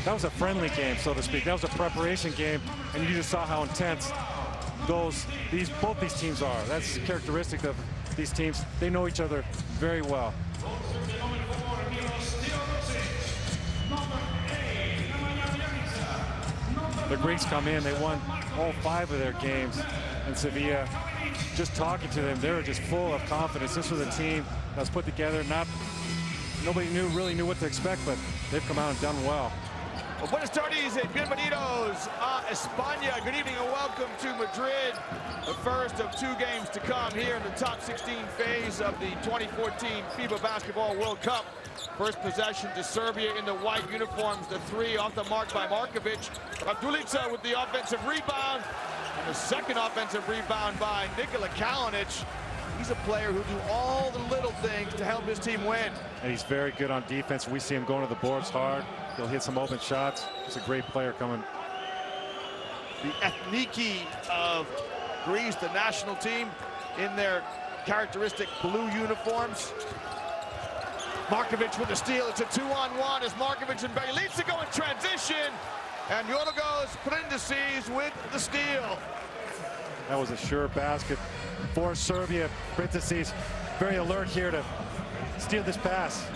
that was a friendly game, so to speak. That was a preparation game, and you just saw how intense both these teams are. That's characteristic of these teams. They know each other very well. The Greeks come in, they won all 5 of their games in Sevilla. Just talking to them, they were just full of confidence. This was a team that was put together. Nobody really knew what to expect, but they've come out and done well. Buenas tardes and bienvenidos a España. Good evening and welcome to Madrid. The first of 2 games to come here in the top 16 phase of the 2014 FIBA Basketball World Cup. First possession to Serbia in the white uniforms. The 3 off the mark by Marković. Radulica with the offensive rebound. And the second offensive rebound by Nikola Kalinic. He's a player who'll do all the little things to help his team win. And he's very good on defense. We see him going to the boards hard. He'll hit some open shots. He's a great player coming. The ethniki of Greece, the national team, in their characteristic blue uniforms. Marković with the steal. It's a 2-on-1 as Marković and Bjelica go in transition. And Yorgos Prindicic with the steal. That was a sure basket for Serbia. Prindicic very alert here to steal this pass.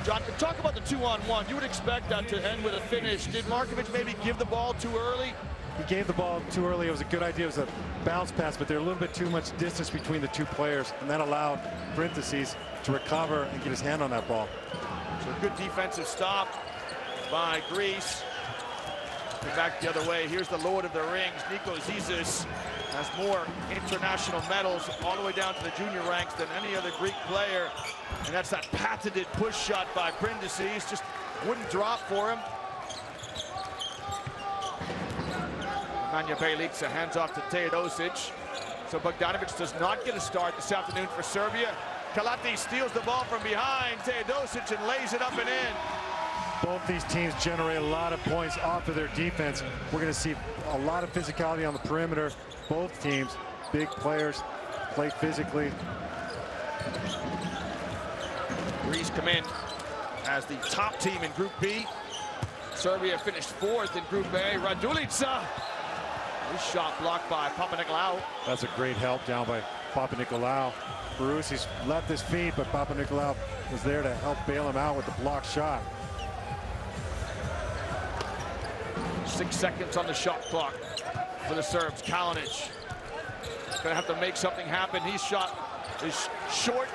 John, talk about the 2-on-1. You would expect that to end with a finish. Did Marković maybe give the ball too early? He gave the ball too early. It was a good idea. It was a bounce pass, but there's a little bit too much distance between the 2 players, and that allowed Prindicic to recover and get his hand on that ball. So a good defensive stop by Greece. Back the other way. Here's the Lord of the Rings, Nico Zizis, has more international medals all the way down to the junior ranks than any other Greek player. And that's that patented push shot by Prindicic. Just wouldn't drop for him. Nemanja Bjelica hands off to Teodosic. So Bogdanovic does not get a start this afternoon for Serbia. Kalinic steals the ball from behind Teodosic and lays it up and in. Both these teams generate a lot of points off of their defense. We're going to see a lot of physicality on the perimeter. Both teams, big players, play physically. Greece come in as the top team in Group B. Serbia finished 4th in Group A. Radulica. This shot blocked by Papanikolaou. That's a great help down by Papanikolaou. Marusi's left his feet, but Papanikolaou was there to help bail him out with the blocked shot. 6 seconds on the shot clock for the Serbs. Kalinic gonna have to make something happen. His shot is short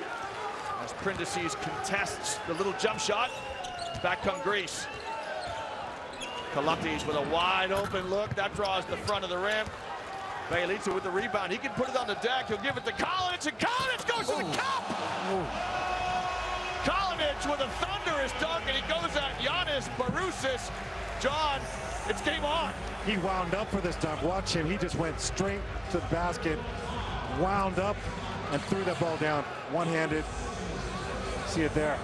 as Prindicic contests the little jump shot. Back come Greece. Kalinic with a wide open look. That draws the front of the rim. Bjelica with the rebound. He can put it on the deck. He'll give it to Kalinic, and Kalinic goes to the cup! Kalinic with a thunderous dunk, and he goes at Giannis Barousis. John, it's game on. He wound up for this dunk. Watch him. He just went straight to the basket, wound up, and threw that ball down one-handed. See it there.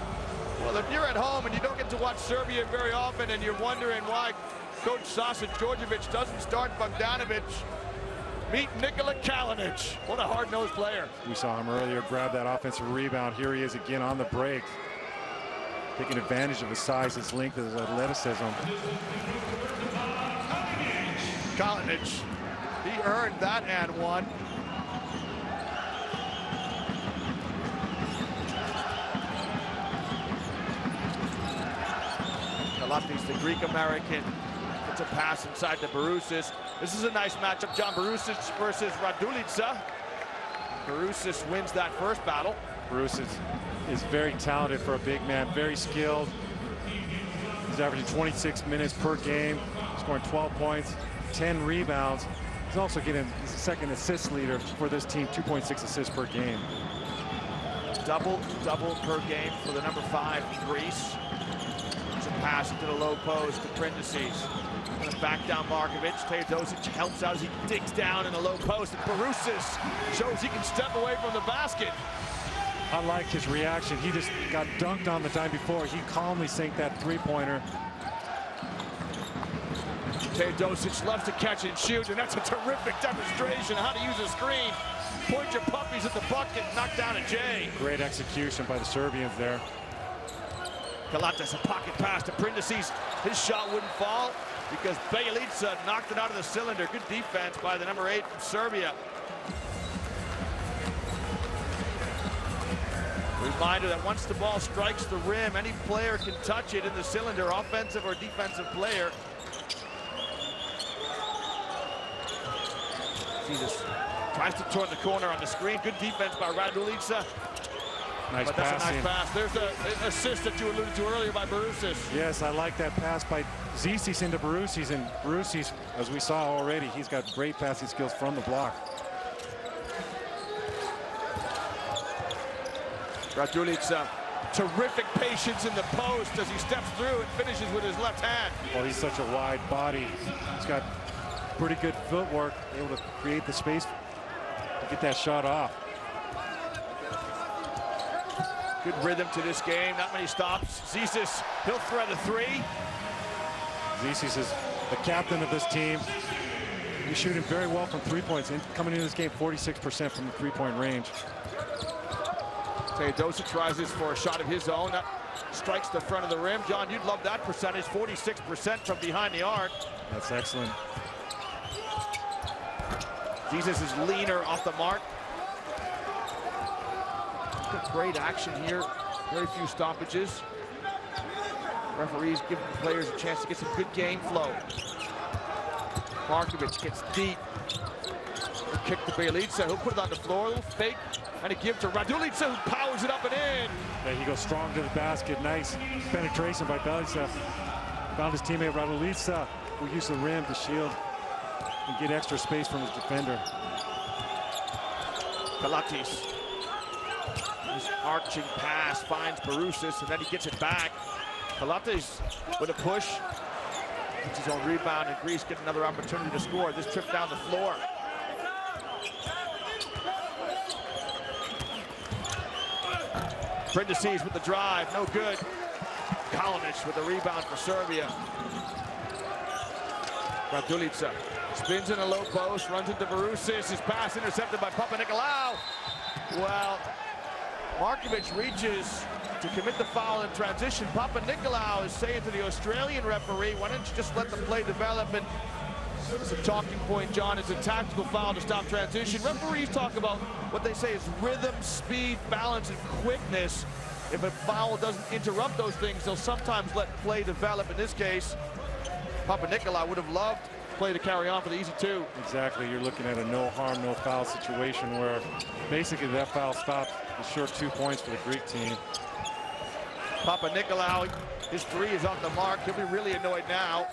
Well, if you're at home and you don't get to watch Serbia very often and you're wondering why Coach Sasa Djordjevic doesn't start Bogdanovic, meet Nikola Kalinic. What a hard-nosed player. We saw him earlier grab that offensive rebound. Here he is again on the break, taking advantage of his size, his length, his athleticism. Kalinic, he earned that and one. Kalinic, the Greek-American, puts a pass inside to Barousis. This is a nice matchup, John. Barousis versus Radulica. Barousis wins that first battle. Barousis is very talented for a big man, very skilled. He's averaging 26 minutes per game, scoring 12 points, 10 rebounds. He's also getting the second assist leader for this team, 2.6 assists per game. Double per game for the number 5 in Greece. It's a pass into the low post to Prindicic. Back down Marković. Teodosic helps out as he digs down in the low post. And Barousis shows he can step away from the basket. I like his reaction. He just got dunked on the time before. He calmly sank that three-pointer. Teodosic loves to catch and shoot, and that's a terrific demonstration how to use a screen. Point your puppies at the bucket, knock down a J. Great execution by the Serbians there. Kalinic, a pocket pass to Prindicic. his shot wouldn't fall because Bjelica knocked it out of the cylinder. Good defense by the number 8 from Serbia. Reminder that once the ball strikes the rim, any player can touch it in the cylinder, offensive or defensive player. Jesus tries to turn the corner on the screen. Good defense by Radulica. Nice but that's passing. a nice pass. There's the assist that you alluded to earlier by Mažić. Yes, I like that pass by Mažić into Mažić, and Mažić, as we saw already, he's got great passing skills from the block. Radulica, terrific patience in the post as he steps through and finishes with his left hand. Well, he's such a wide body. He's got pretty good footwork, able to create the space to get that shot off. Good rhythm to this game, not many stops. Zisis, he'll thread a 3. Zisis is the captain of this team. He's shooting very well from 3 points. Coming into this game, 46% from the 3-point range. Teodosic rises for a shot of his own. That strikes the front of the rim. John, you'd love that percentage, 46% from behind the arc. That's excellent. Jesus is leaner off the mark. Great action here. Very few stoppages. Referees giving the players a chance to get some good game flow. Markovic gets deep. He'll kick to Bjelica. He'll put it on the floor. A little fake. And a give to Radulica, who powers it up and in. Yeah, he goes strong to the basket. Nice penetration by Bjelica. Found his teammate Radulica, who used the rim to shield and get extra space from his defender. Kalatis. His arching pass finds Mažić, and then he gets it back. Kalatis with a push. Gets his own rebound, and Greece get another opportunity to score. This trip down the floor. Prindici's with the drive, no good. Kalinic with the rebound for Serbia. Radulica spins in a low post, runs into Mažić. His pass intercepted by Papanikolaou. Well, Markovic reaches to commit the foul in transition. Papanikolaou is saying to the Australian referee, why don't you just let the play develop? And it's a talking point, John. It's a tactical foul to stop transition. Referees talk about what they say is rhythm, speed, balance, and quickness. If a foul doesn't interrupt those things, they'll sometimes let play develop. In this case, Papanikolaou would have loved play to carry on for the easy 2. Exactly. You're looking at a no harm, no foul situation where basically that foul stopped the short 2 points for the Greek team. Papanikolaou, his 3 is off the mark. He'll be really annoyed now.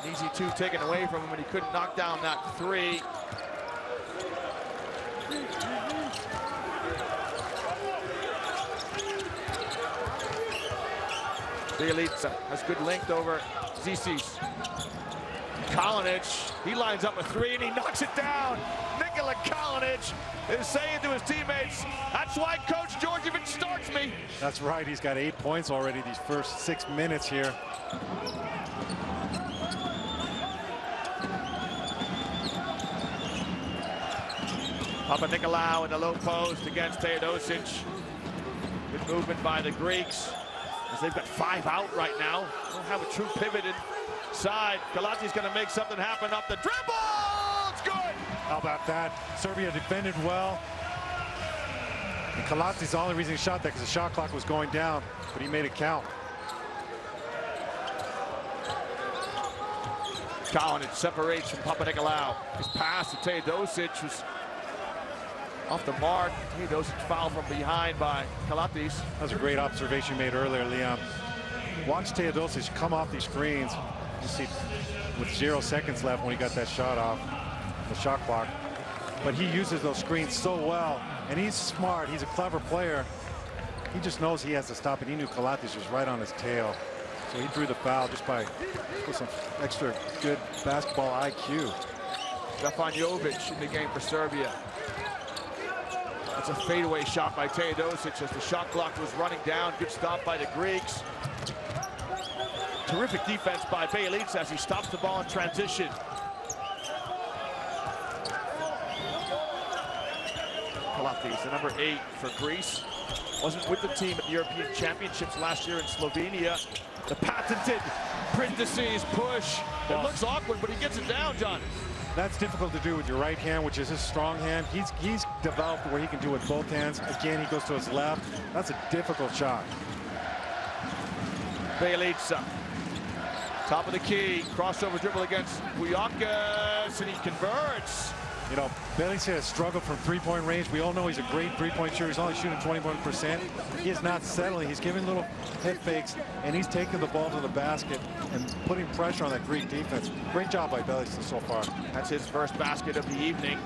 An easy 2 taken away from him, and he couldn't knock down that 3. Bjelica has good length over Zisis. Kalinic, he lines up a 3 and he knocks it down. Nikola Kalinic is saying to his teammates, that's why Coach Djordjevic starts me. That's right, he's got 8 points already these first 6 minutes here. Papanikolaou in the low post against Teodosic. Good movement by the Greeks, as they've got 5 out right now. Don't have a true pivot inside. Kalati's going to make something happen up the dribble. It's good. How about that? Serbia defended well. And Kalati's the only reason he shot that because the shot clock was going down, but he made it count. Kalinic separates from Papanikolaou. His pass to Teodosic was off the mark. Teodosic fouled from behind by Kalatis. That was a great observation you made earlier, Leon. Watch Teodosic come off these screens. You see with 0 seconds left when he got that shot off the shot clock. But he uses those screens so well, and he's smart. He's a clever player. He just knows he has to stop it. He knew Kalatis was right on his tail. So he drew the foul just with some extra good basketball IQ. Stefan Jovic in the game for Serbia. That's a fadeaway shot by Teodosic as the shot clock was running down. Good stop by the Greeks. Terrific defense by Bjelica as he stops the ball in transition. Kalatis, the number 8 for Greece. Wasn't with the team at the European Championships last year in Slovenia. The pass patented Prindisi's push. Well, it looks awkward, but he gets it down, John. That's difficult to do with your right hand, which is his strong hand. He's developed where he can do it with both hands. Again, he goes to his left. That's a difficult shot. Bjelica, top of the key, crossover dribble against Bujakis, and he converts. You know, Bjelica has struggled from three-point range. We all know he's a great three-point shooter. He's only shooting 21%. He is not settling. He's giving little head fakes, and he's taking the ball to the basket and putting pressure on that Greek defense. Great job by Bjelica so far. That's his first basket of the evening.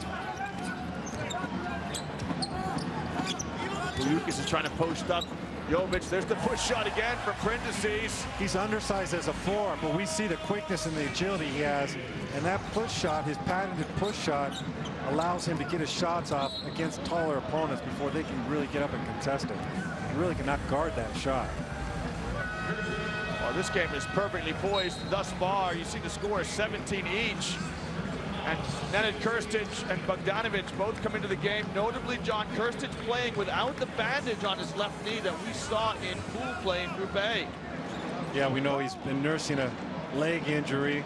Bujakis is trying to post up Jovic. There's the push shot again from Prindisi's. He's undersized as a four, but we see the quickness and the agility he has. And that push shot, his patented push shot, allows him to get his shots off against taller opponents before they can really get up and contest it. He really cannot guard that shot. Well, this game is perfectly poised thus far. You see the score is 17 each. And Nenad Krstić and Bogdanovic both come into the game. Notably, John Krstić playing without the bandage on his left knee that we saw in pool play in Group A. Yeah, we know he's been nursing a leg injury.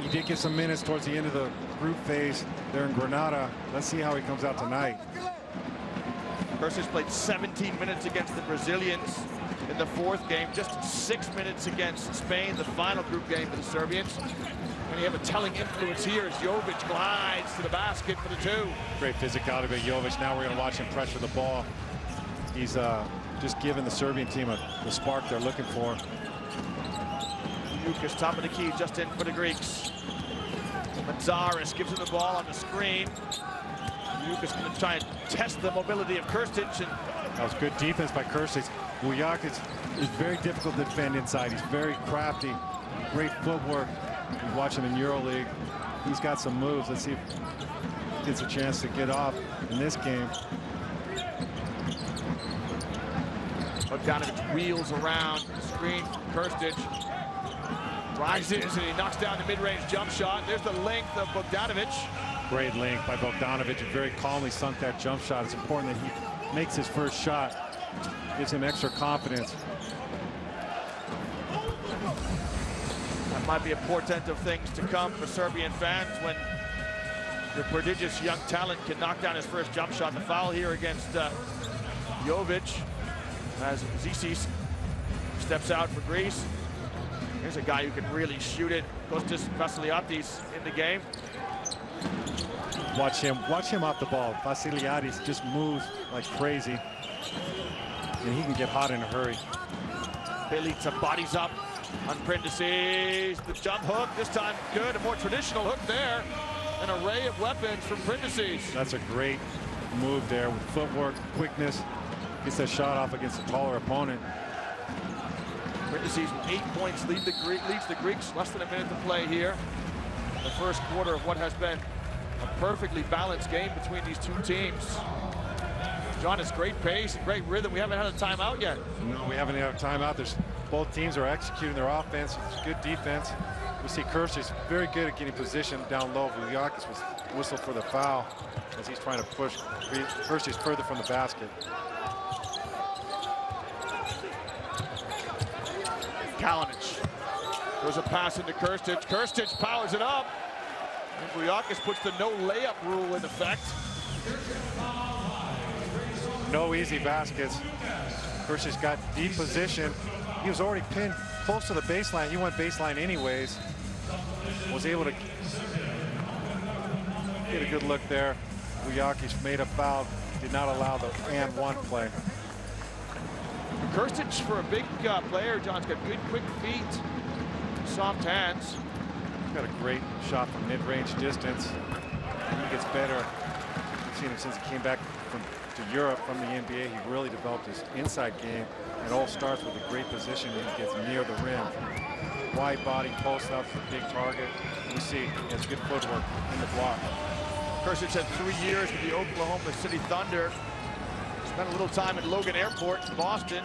He did get some minutes towards the end of the group phase there in Granada. Let's see how he comes out tonight. Krstić played 17 minutes against the Brazilians in the fourth game, just 6 minutes against Spain, the final group game for the Serbians. And you have a telling influence here as Jovic glides to the basket for the two. Great physicality by Jovic. Now we're going to watch him pressure the ball. He's just giving the Serbian team the spark they're looking for. Bujakis, top of the key, just in for the Greeks. Mažić gives him the ball on the screen. Bujakis going to try and test the mobility of Krstić. And that was good defense by Krstić. Bujakis is very difficult to defend inside. He's very crafty, great footwork. You watch him in EuroLeague. He's got some moves. Let's see if he gets a chance to get off in this game. Bogdanovic wheels around the screen. Krstić rises and he knocks down the mid-range jump shot. There's the length of Bogdanovic. Great length by Bogdanovic. He very calmly sunk that jump shot. It's important that he makes his first shot. Gives him extra confidence. That might be a portent of things to come for Serbian fans when the prodigious young talent can knock down his first jump shot. The foul here against Jovic as Zisis steps out for Greece. Here's a guy who can really shoot it. Kostas Vasiliadis in the game. Watch him off the ball. Vasiliadis just moves like crazy, and he can get hot in a hurry. Bjelica bodies up on Prindisi's. The jump hook, this time good. A more traditional hook there. An array of weapons from Prindisi's. That's a great move there with footwork, quickness. Gets that shot off against a taller opponent. Prindisi's with 8 points leads the Greeks. Less than a minute to play here. The first quarter of what has been a perfectly balanced game between these two teams. John, it's great pace and great rhythm. We haven't had a timeout yet. No, we haven't had a timeout. Both teams are executing their offense. It's good defense. We see Krstić very good at getting position down low. Bujakis was whistled for the foul as he's trying to push Krstić further from the basket. Kalinic. There's a pass into Krstić. Krstić powers it up. And Bujakis puts the no layup rule in effect. No easy baskets. Krstić got deep position. He was already pinned close to the baseline. He went baseline anyways. Was able to get a good look there. Bujakis made a foul. Did not allow the and one play. Krstić, for a big player, John's got good, quick feet, soft hands. He's got a great shot from mid-range distance. He gets better. I've seen him since he came back to Europe from the NBA. He really developed his inside game. It all starts with a great position and he gets near the rim. Wide body, post up, big target. We see he has good footwork in the block. Krstić had 3 years with the Oklahoma City Thunder. Spent a little time at Logan Airport in Boston.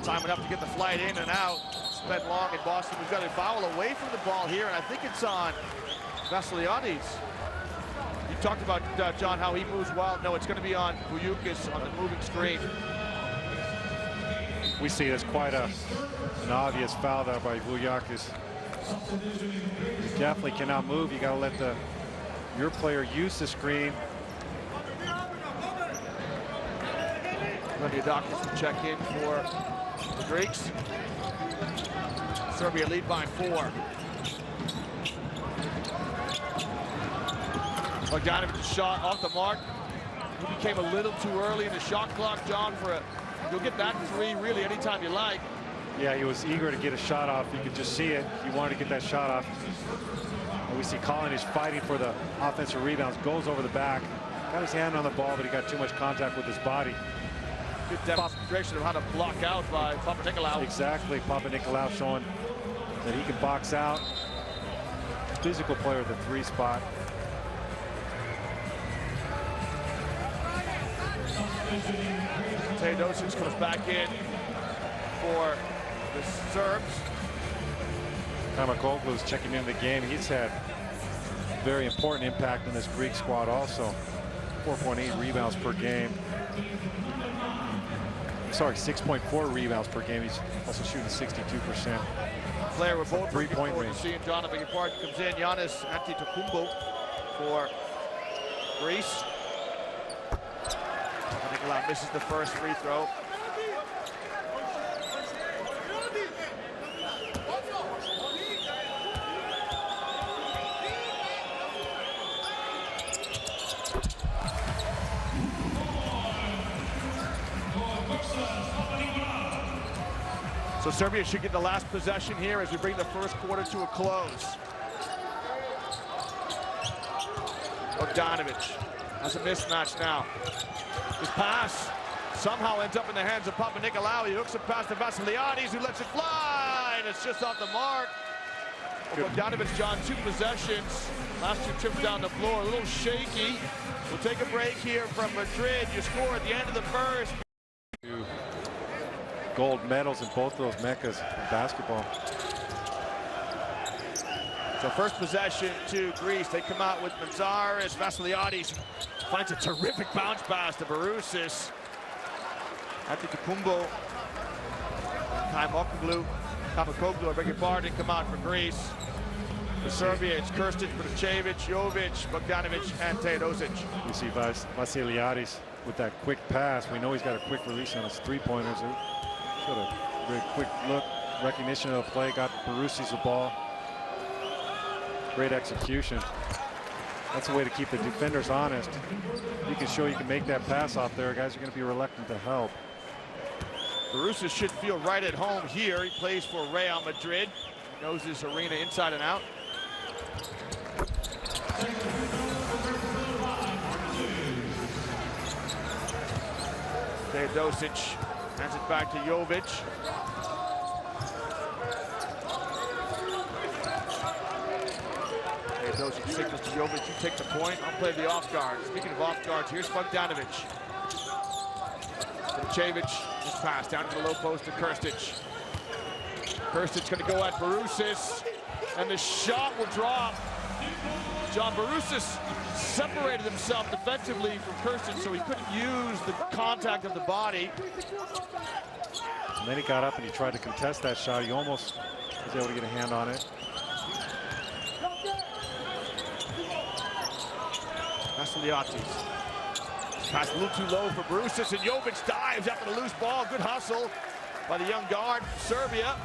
Time enough to get the flight in and out. Spent long in Boston. We've got a foul away from the ball here, and I think it's on Vasiliadis. You talked about, John, how he moves well. No, it's going to be on Bujakis on the moving screen. We see it as quite an obvious foul there by Vujakis. You definitely cannot move. You got to let your player use the screen. Doctors will check in for the Greeks. Serbia lead by 4. Bogdanovic's shot off the mark. He became a little too early in the shot clock, John, you'll get that 3 really anytime you like. Yeah, he was eager to get a shot off. You could just see it. He wanted to get that shot off. And we see Colin is fighting for the offensive rebounds, goes over the back, got his hand on the ball, but he got too much contact with his body. Good demonstration of how to block out by Papanikolaou. Exactly, Papanikolaou showing that he can box out. Physical player at the 3 spot. Teodosic comes back in for the Serbs. Kamakoglu is checking into the game. He's had very important impact in this Greek squad also. 4.8 rebounds per game. Sorry, 6.4 rebounds per game. He's also shooting 62%. Player we're both three-point range. Seeing John, beg your pardon, comes in. Giannis Antetokounmpo for Greece. Nikolaou misses the first free throw. So Serbia should get the last possession here as we bring the first quarter to a close. Bogdanovic has a mismatch now. His pass somehow ends up in the hands of Papanikolaou. He hooks it past to Vassiliadis, who lets it fly, and it's just off the mark. Well, Bogdanovic, John, 2 possessions. Last 2 trips down the floor, a little shaky. We'll take a break here from Madrid. You score at the end of the first. Gold medals in both those meccas in basketball. So first possession to Greece. They come out with Manzares. Vassiliadis finds a terrific bounce pass to Barousis. Antetokounmpo, Kamakoglu, I beg your pardon, come out for Greece. For Serbia, it's Krstić, Protasevic, Jovic, Bogdanovic, and Teodosic. We see Vassiliadis with that quick pass. We know he's got a quick release on his 3-pointers. Showed a very quick look, recognition of the play, got Barousis the ball. Great execution. That's a way to keep the defenders honest. You can show you can make that pass off there. Guys are going to be reluctant to help. Barousis should feel right at home here. He plays for Real Madrid. He knows this arena inside and out. Teodosic hands it back to Jovic. Teodosic signals to Jovic, you take the point, I'll play the off guard. Speaking of off guards, here's Bogdanovic. Protasevic, his pass down to the low post to Krstić. Krstić gonna go at Barousis, and the shot will drop. John, Barousis separated himself defensively from Krstić, so he couldn't use the contact of the body. And then he got up and he tried to contest that shot. He almost was able to get a hand on it. Vassiliadis. Pass a little too low for Barousis, and Jovic dives after the loose ball. Good hustle by the young guard from Serbia.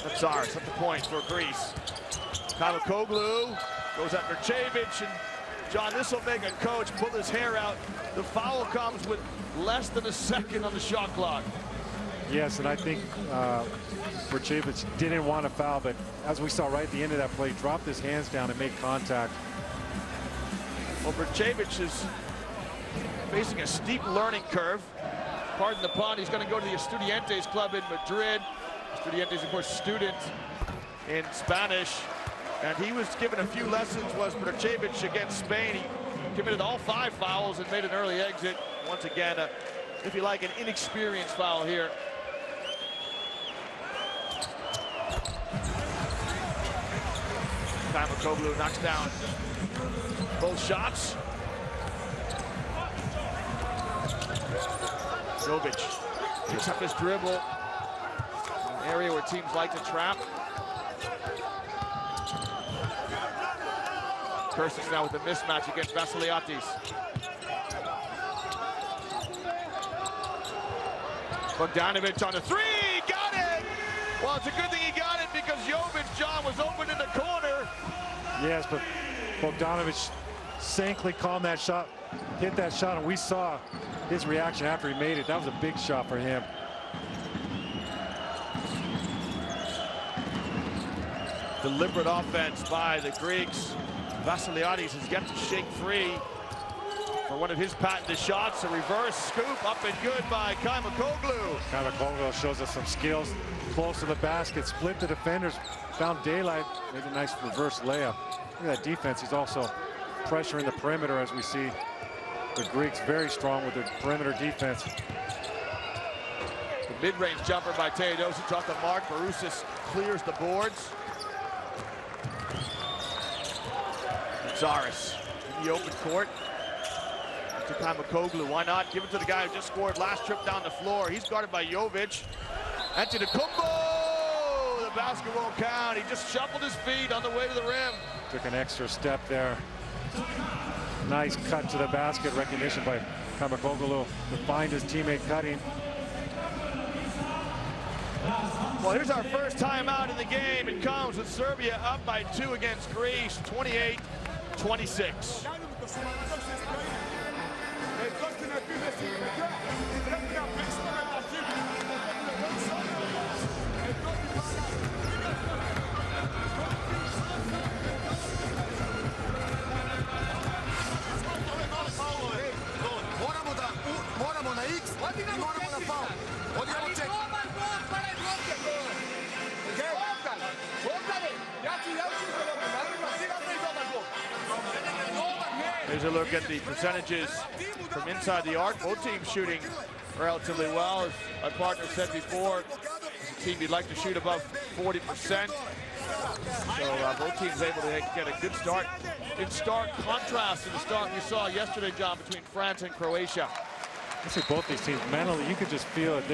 Manzares at the point for Greece. Kamakoglu goes at Protasevic, and John, this will make a coach pull his hair out. The foul comes with less than a second on the shot clock. Yes, and I think Protasevic didn't want to foul, but as we saw right at the end of that play, dropped his hands down and made contact. Well, Protasevic is facing a steep learning curve. Pardon the pun, he's going to go to the Estudiantes club in Madrid. Estudiantes, of course, student in Spanish. And he was given a few lessons, was Protasevic against Spain. He committed all 5 fouls and made an early exit. Once again, if you like, an inexperienced foul here. Kaimakoglu knocks down both shots. Jovic picks up his dribble. An area where teams like to trap. Kursic now with the mismatch against Vassiliadis. Bogdanovic on the three, got it! Well, it's a good thing he got it because Jovic, John, was open in the corner. Yes, but Bogdanovic saintly calmed that shot, hit that shot, and we saw his reaction after he made it. That was a big shot for him. Deliberate offense by the Greeks. Vassiliadis has got to shake free for one of his patented shots. A reverse scoop up and good by Kaimakoglu. Kaimakoglu shows us some skills close to the basket, split the defenders, found daylight, made a nice reverse layup. Look at that defense. He's also pressuring the perimeter, as we see the Greeks very strong with their perimeter defense. The mid-range jumper by Teodosic off the mark. Barusis clears the boards. Zaris in the open court. To Kaimakoglu, why not? Give it to the guy who just scored last trip down the floor. He's guarded by Jovic. Antetokounmpo! The basket won't count. He just shuffled his feet on the way to the rim. Took an extra step there. Nice cut to the basket, recognition by Kaimakoglu to find his teammate cutting. Well, here's our first timeout in the game. It comes with Serbia up by 2 against Greece, 28-26. Moramo na X i moramo na faul. Odijemo ček. Here's a look at the percentages from inside the arc. Both teams shooting relatively well. As my partner said before, as a team you'd like to shoot above 40%. So both teams able to get a good start. In stark contrast to the start we saw yesterday, John, between France and Croatia. I say both these teams mentally, you could just feel it.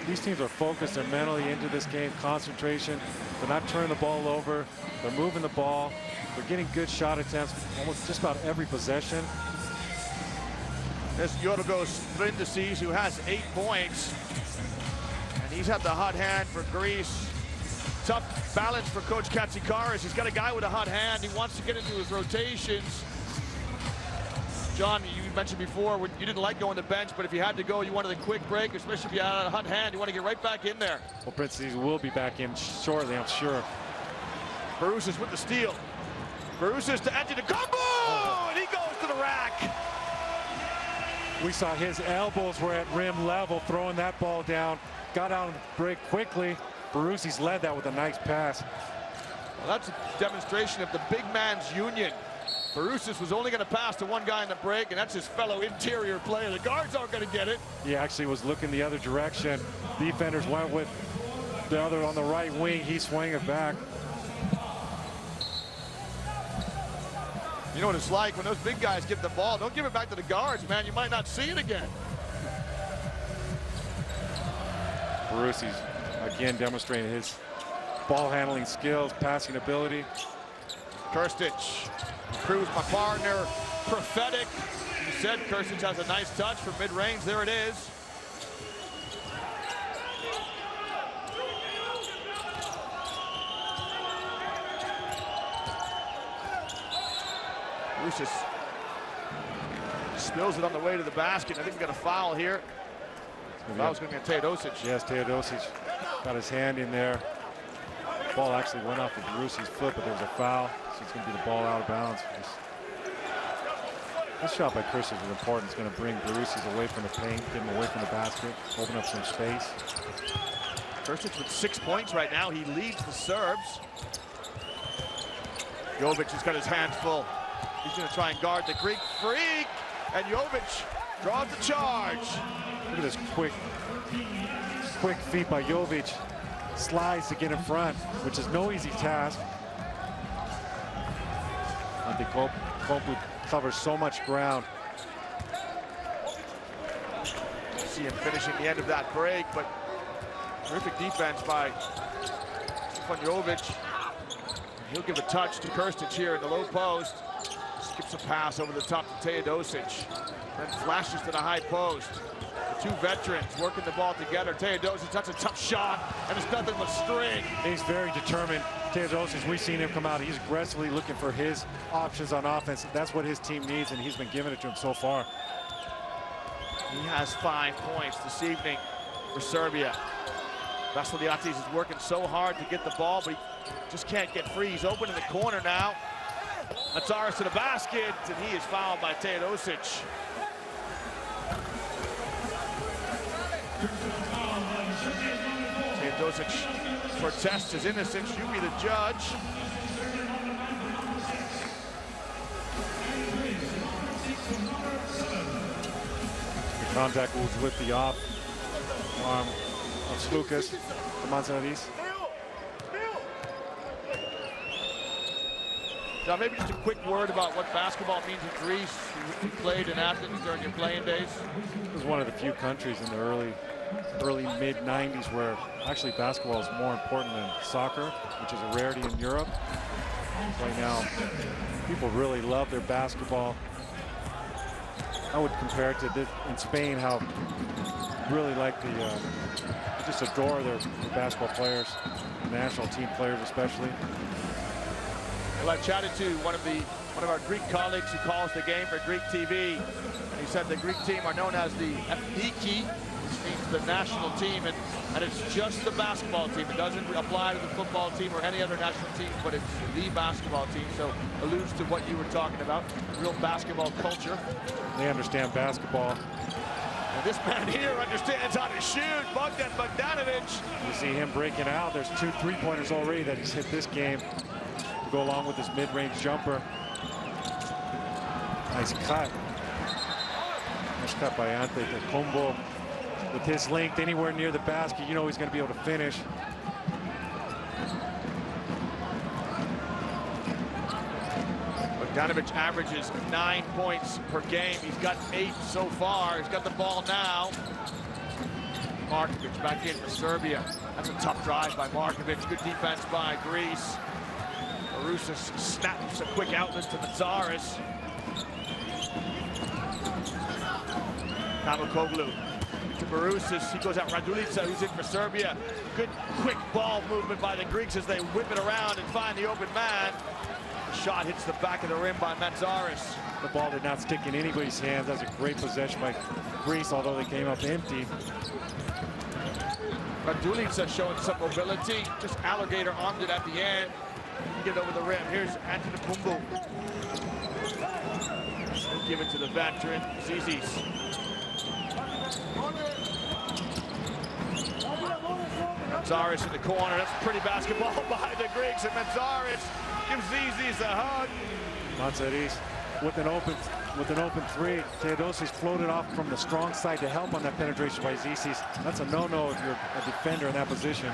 These teams are focused. They're mentally into this game, concentration. They're not turning the ball over. They're moving the ball. They're getting good shot attempts almost just about every possession. There's Yorgos Sprindasis, who has 8 points. And he's had the hot hand for Greece. Tough balance for Coach Katsikaris. He's got a guy with a hot hand. He wants to get into his rotations. John, you mentioned before you didn't like going to the bench, but if you had to go, you wanted a quick break, especially if you had a hot hand. You want to get right back in there. Well, Prince will be back in shortly, I'm sure. Barusis with the steal. Barusis to Antetokounmpo, and he goes to the rack. We saw his elbows were at rim level, throwing that ball down. Got out of the break quickly. Barusis led that with a nice pass. Well, that's a demonstration of the big man's union. Barusis was only going to pass to one guy in the break, and that's his fellow interior player. The guards aren't going to get it. He actually was looking the other direction. Defenders went with the other on the right wing. He swung it back. You know what it's like when those big guys get the ball. Don't give it back to the guards, man. You might not see it again. Barusis again demonstrating his ball handling skills, passing ability. Kursic improves my partner. Prophetic. You said Kursic has a nice touch for mid-range. There it is. Barusis spills it on the way to the basket. I think we got a foul here. Foul's going to be on Teodosic. Yes, Teodosic got his hand in there. Ball actually went off of Barusi's foot, but there was a foul, so it's going to be the ball out of bounds. This shot by Kursic is important. It's going to bring Barusi's away from the paint, get him away from the basket, open up some space. Kursic with 6 points right now. He leads the Serbs. Jovic has got his hands full. He's going to try and guard the Greek freak, and Jovic draws the charge. Look at this quick feet by Jovic. Slides to get in front, which is no easy task. Antetokounmpo covers so much ground. See him finishing the end of that break, but terrific defense by Stefanovic. He'll give a touch to Krstić here in the low post. Skips a pass over the top to Teodosic. Then flashes to the high post. The two veterans working the ball together. Teodosic, that's a tough shot, and it's nothing but string. He's very determined. Teodosic, we've seen him come out. He's aggressively looking for his options on offense. That's what his team needs, and he's been giving it to him so far. He has 5 points this evening for Serbia. Vassiliadis is working so hard to get the ball, but he just can't get free. He's open in the corner now. Mažić to the basket, and he is fouled by Teodosic. Teodosic protests his innocence. You be the judge. Contact was with the off arm of Slukas to Mažić. Now, maybe just a quick word about what basketball means in Greece. You played in Athens during your playing days. It was one of the few countries in the early mid-90s where actually basketball is more important than soccer, which is a rarity in Europe. Right now, people really love their basketball. I would compare it to this in Spain, how really like just adore their basketball players, national team players especially. Well, I chatted to one of our Greek colleagues who calls the game for Greek TV. He said the Greek team are known as the Ethniki, which means the national team, and it's just the basketball team. It doesn't apply to the football team or any other national team, but it's the basketball team. So alludes to what you were talking about, real basketball culture. They understand basketball. And this man here understands how to shoot, Bogdan Bogdanovic. You see him breaking out. There's 2 3-pointers already that he's hit this game to go along with his mid-range jumper. Nice cut. Nice cut by Antetokounmpo. With his length anywhere near the basket, you know he's going to be able to finish. Bogdanovic averages 9 points per game. He's got 8 so far. He's got the ball now. Markovic back in for Serbia. That's a tough drive by Markovic. Good defense by Greece. Marousis snaps a quick outlet to Mažić. Pavloglu to Marousis. He goes out Radulica, who's in for Serbia. Good quick ball movement by the Greeks as they whip it around and find the open man. The shot hits the back of the rim by Mažić. The ball did not stick in anybody's hands. That was a great possession by Greece, although they came up empty. Radulica showing some mobility. Just alligator armed it at the end. Get over the rim. Here's Antetokounmpo. He'll give it to the veteran, Zizis. Mažić in the corner. That's pretty basketball by the Greeks, and Mažić gives Zizis a hug. Mažić with an open 3. Teodosic floated off from the strong side to help on that penetration by Zizis. That's a no-no if you're a defender in that position.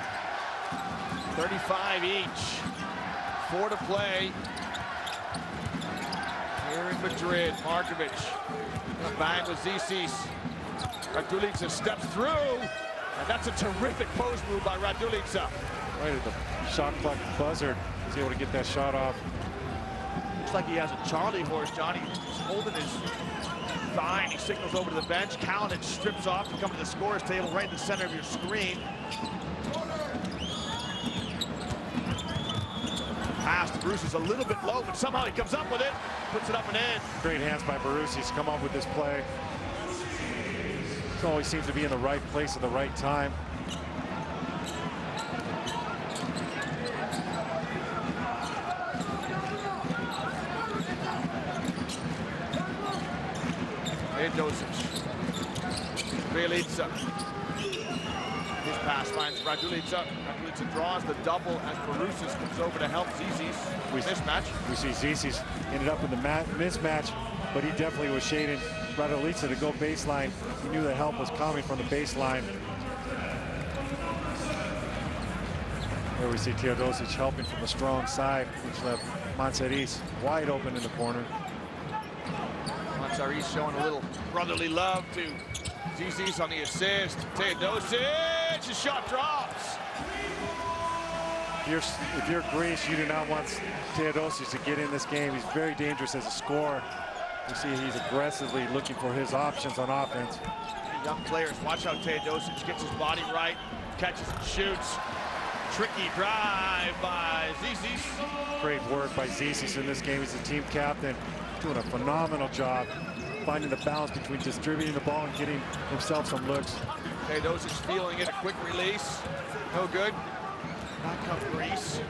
35 each. 4 to play here in Madrid. Markovic bang with Zizis. Radulica steps through, and that's a terrific post move by Radulica. Right at the shot clock buzzer, he's able to get that shot off. Looks like he has a Charlie horse, Johnny. He's holding his thigh, and he signals over to the bench. Kalinic strips off to come to the scorer's table right in the center of your screen. Pass to Bruce is a little bit low, but somehow he comes up with it, puts it up and in. Great hands by Marousis to come up with this play. He always seems to be in the right place at the right time. Teodosic. Bjelica. His pass finds Radulica. Radulica draws the double as Marousis comes over to help Zizis. Mismatch. We see Zizis ended up in the mismatch, but he definitely was shading Radulica to go baseline. He knew the help was coming from the baseline. There we see Teodosic helping from the strong side, which left Mažić wide open in the corner. Mažić showing a little brotherly love to Zizi's on the assist. Teodosic, his shot drops. If you're Greece, you do not want Teodosic to get in this game. He's very dangerous as a scorer. You see he's aggressively looking for his options on offense. Young players, watch how Teodosic gets his body right, catches and shoots. Tricky drive by Zizi's. Great work by Zizi's in this game. He's the team captain, doing a phenomenal job finding the balance between distributing the ball and getting himself some looks. Teodosic feeling it, a quick release. No good. Back up Greece.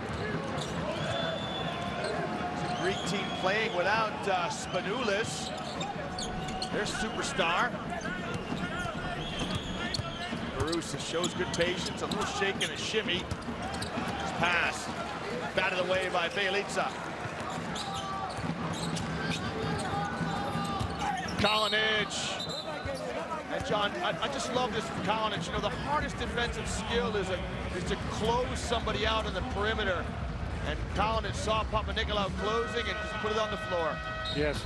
It's a Greek team playing without Spanoulis, their superstar. Mažić shows good patience, a little shake and a shimmy. Just pass, batted away by Bjelica. Kalinic. And John, I just love this from Kalinic. You know, the hardest defensive skill is to close somebody out on the perimeter. And Kalinic saw Papanikolaou closing and just put it on the floor. Yes.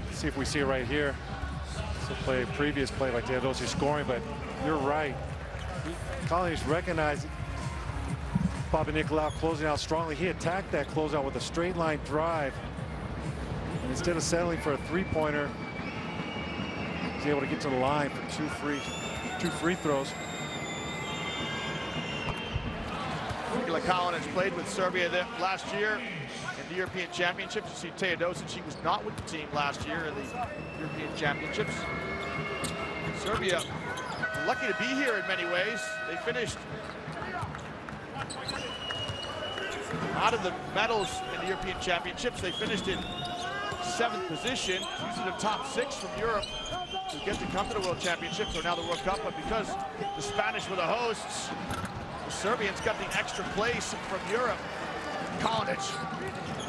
Let's see if we see it right here. It's a previous play like Teodosic scoring, but you're right. Kalinic recognized Papanikolaou closing out strongly. He attacked that closeout with a straight line drive. And instead of settling for a three-pointer, he's able to get to the line for two free throws. Kalinic played with Serbia last year in the European Championships. You see Teodosic, he was not with the team last year in the European Championships. Serbia, lucky to be here in many ways. They finished out of the medals in the European Championships. They finished in 7th position, using the top 6 from Europe to get to come to the World Championships, or now the World Cup. But because the Spanish were the hosts, the Serbians got the extra place from Europe. Kalinic.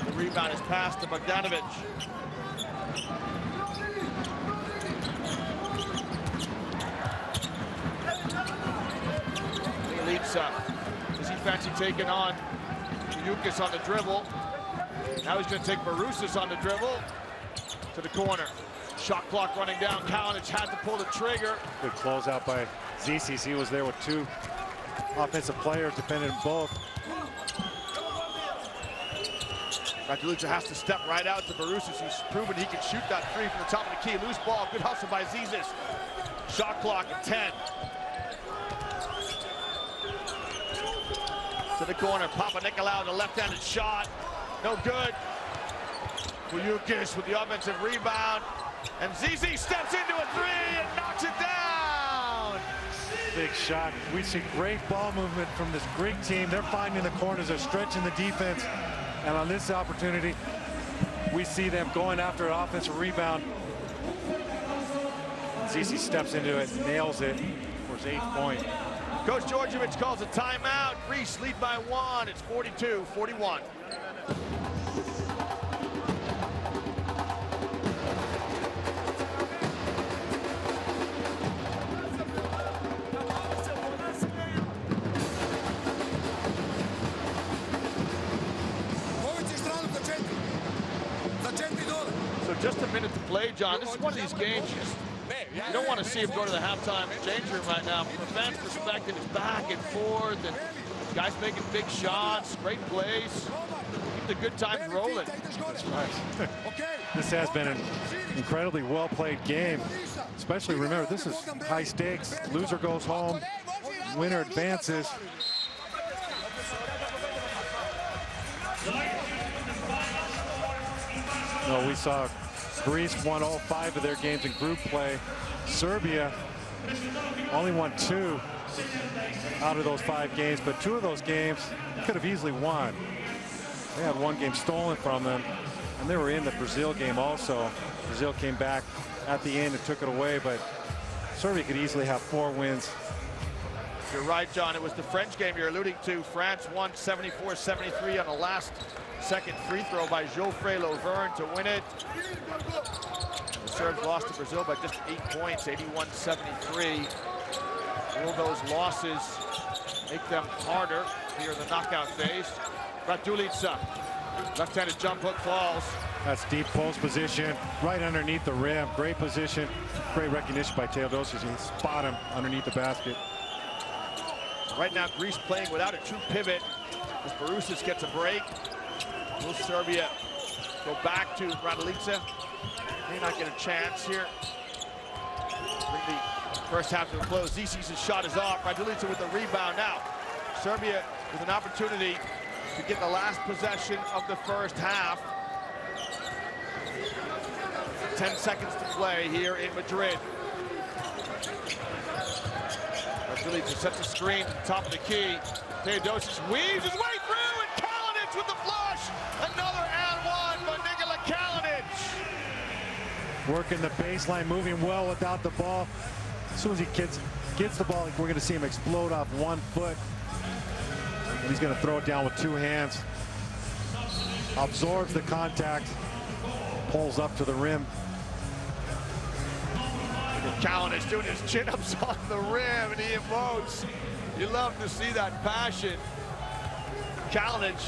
The rebound is passed to Bogdanovic. Bjelica. Does he fancy taking on Yukis on the dribble? Now he's going to take Mažić on the dribble to the corner. Shot clock running down. Kalinic had to pull the trigger. Good closeout by Zizi's. He was there with 2 offensive players, defending both. Bjelica has to step right out to Mažić. He's proven he can shoot that 3 from the top of the key. Loose ball. Good hustle by Zizi's. Shot clock at 10. To the corner. Papanikolaou, the left-handed shot. No good. Yukis with the offensive rebound. And Zizi steps into a 3 and knocks it down. Big shot. We see great ball movement from this Greek team. They're finding the corners. They're stretching the defense. And on this opportunity, we see them going after an offensive rebound. Zizi steps into it, nails it for his 8th point. Coach Djordjevic calls a timeout. Greece lead by 1. It's 42-41. So just a minute to play, John. This is one of these games you don't want to see him go to the halftime change room right now. From a fan's perspective, it's back and forth, and guys making big shots, great plays. Keep the good times rolling. That's right. This has been an incredibly well-played game. Especially, remember, this is high stakes. Loser goes home, winner advances. No, we saw Greece won all 5 of their games in group play. Serbia only won 2 out of those 5 games, but 2 of those games they could have easily won. They had 1 game stolen from them, and they were in the Brazil game also. Brazil came back at the end and took it away, but Serbia could easily have 4 wins. You're right, John. It was the French game you're alluding to. France won 74-73 on the last second free throw by Geoffrey Lauvergne to win it. The Serbs lost to Brazil by just 8 points, 81-73. Will those losses make them harder here in the knockout phase? Bjelica Left-handed jump hook falls. That's deep post position, right underneath the rim. Great position, great recognition by Teodosic. He spot him underneath the basket. Right now, Greece playing without a true pivot. As Mažić gets a break. Will Serbia go back to Raduljica? May not get a chance here. Bring the first half to a close. Zizic's shot is off. Raduljica with the rebound now. Serbia with an opportunity to get the last possession of the first half. 10 seconds to play here in Madrid. Raduljica sets a screen at the top of the key. Teodosic weaves his way through, and Kalinic with the flush. Another and one by Nikola Kalinic. Working the baseline, moving well without the ball. As soon as he gets the ball, we're going to see him explode off 1 foot. And he's going to throw it down with 2 hands. Absorbs the contact, pulls up to the rim. Kalinic doing his chin-ups on the rim, and he emotes. You love to see that passion. Kalinic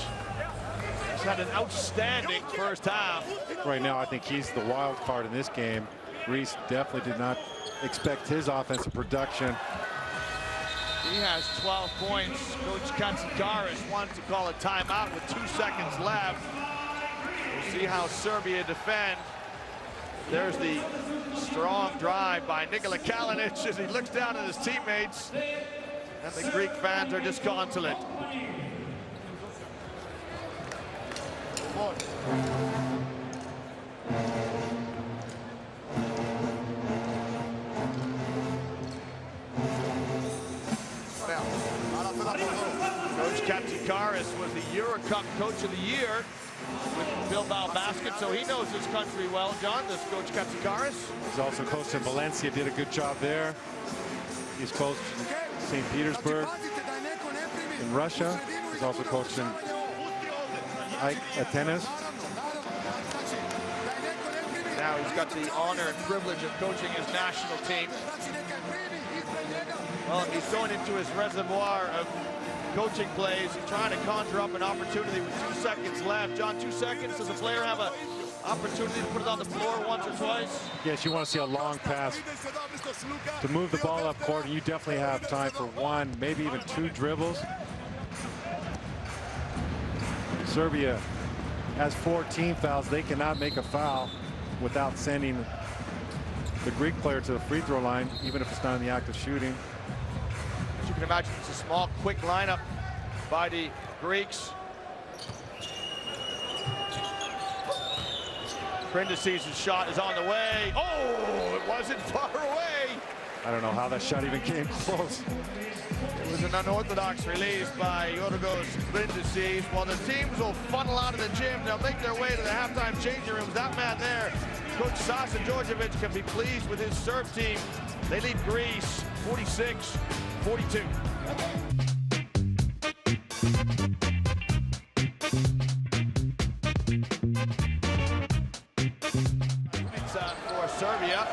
has had an outstanding first half. Right now, I think he's the wild card in this game. Greece definitely did not expect his offensive production. He has 12 points. Coach Katsikaris wants to call a timeout with 2 seconds left. We'll see how Serbia defend. There's the strong drive by Nikola Kalinic as he looks down at his teammates. And the Greek fans are disconsolate. Coach Katsikaris was the Eurocup Coach of the Year with Bilbao Basket, so he knows his country well, John, this Coach Katsikaris. He's also coached in Valencia, did a good job there. He's coached in St. Petersburg in Russia. He's also coached in Athens. Now he's got the honor and privilege of coaching his national team. Well, he's going into his reservoir of coaching plays. He's trying to conjure up an opportunity with 2 seconds left. John, 2 seconds. Does the player have an opportunity to put it on the floor once or twice? Yes, you want to see a long pass to move the ball up court, and you definitely have time for 1, maybe even 2 dribbles. Serbia has 14 fouls. They cannot make a foul without sending the Greek player to the free throw line, even if it's not in the act of shooting. As you can imagine, it's a small, quick lineup by the Greeks. Prindic's shot is on the way. Oh, it wasn't far away. I don't know how that shot even came close. It was an unorthodox release by Yorgos Prindis. While the teams will funnel out of the gym, they'll make their way to the halftime changing rooms. That man there, Coach Sasa Djordjevic, can be pleased with his serve team. They lead Greece 46-42. For Serbia.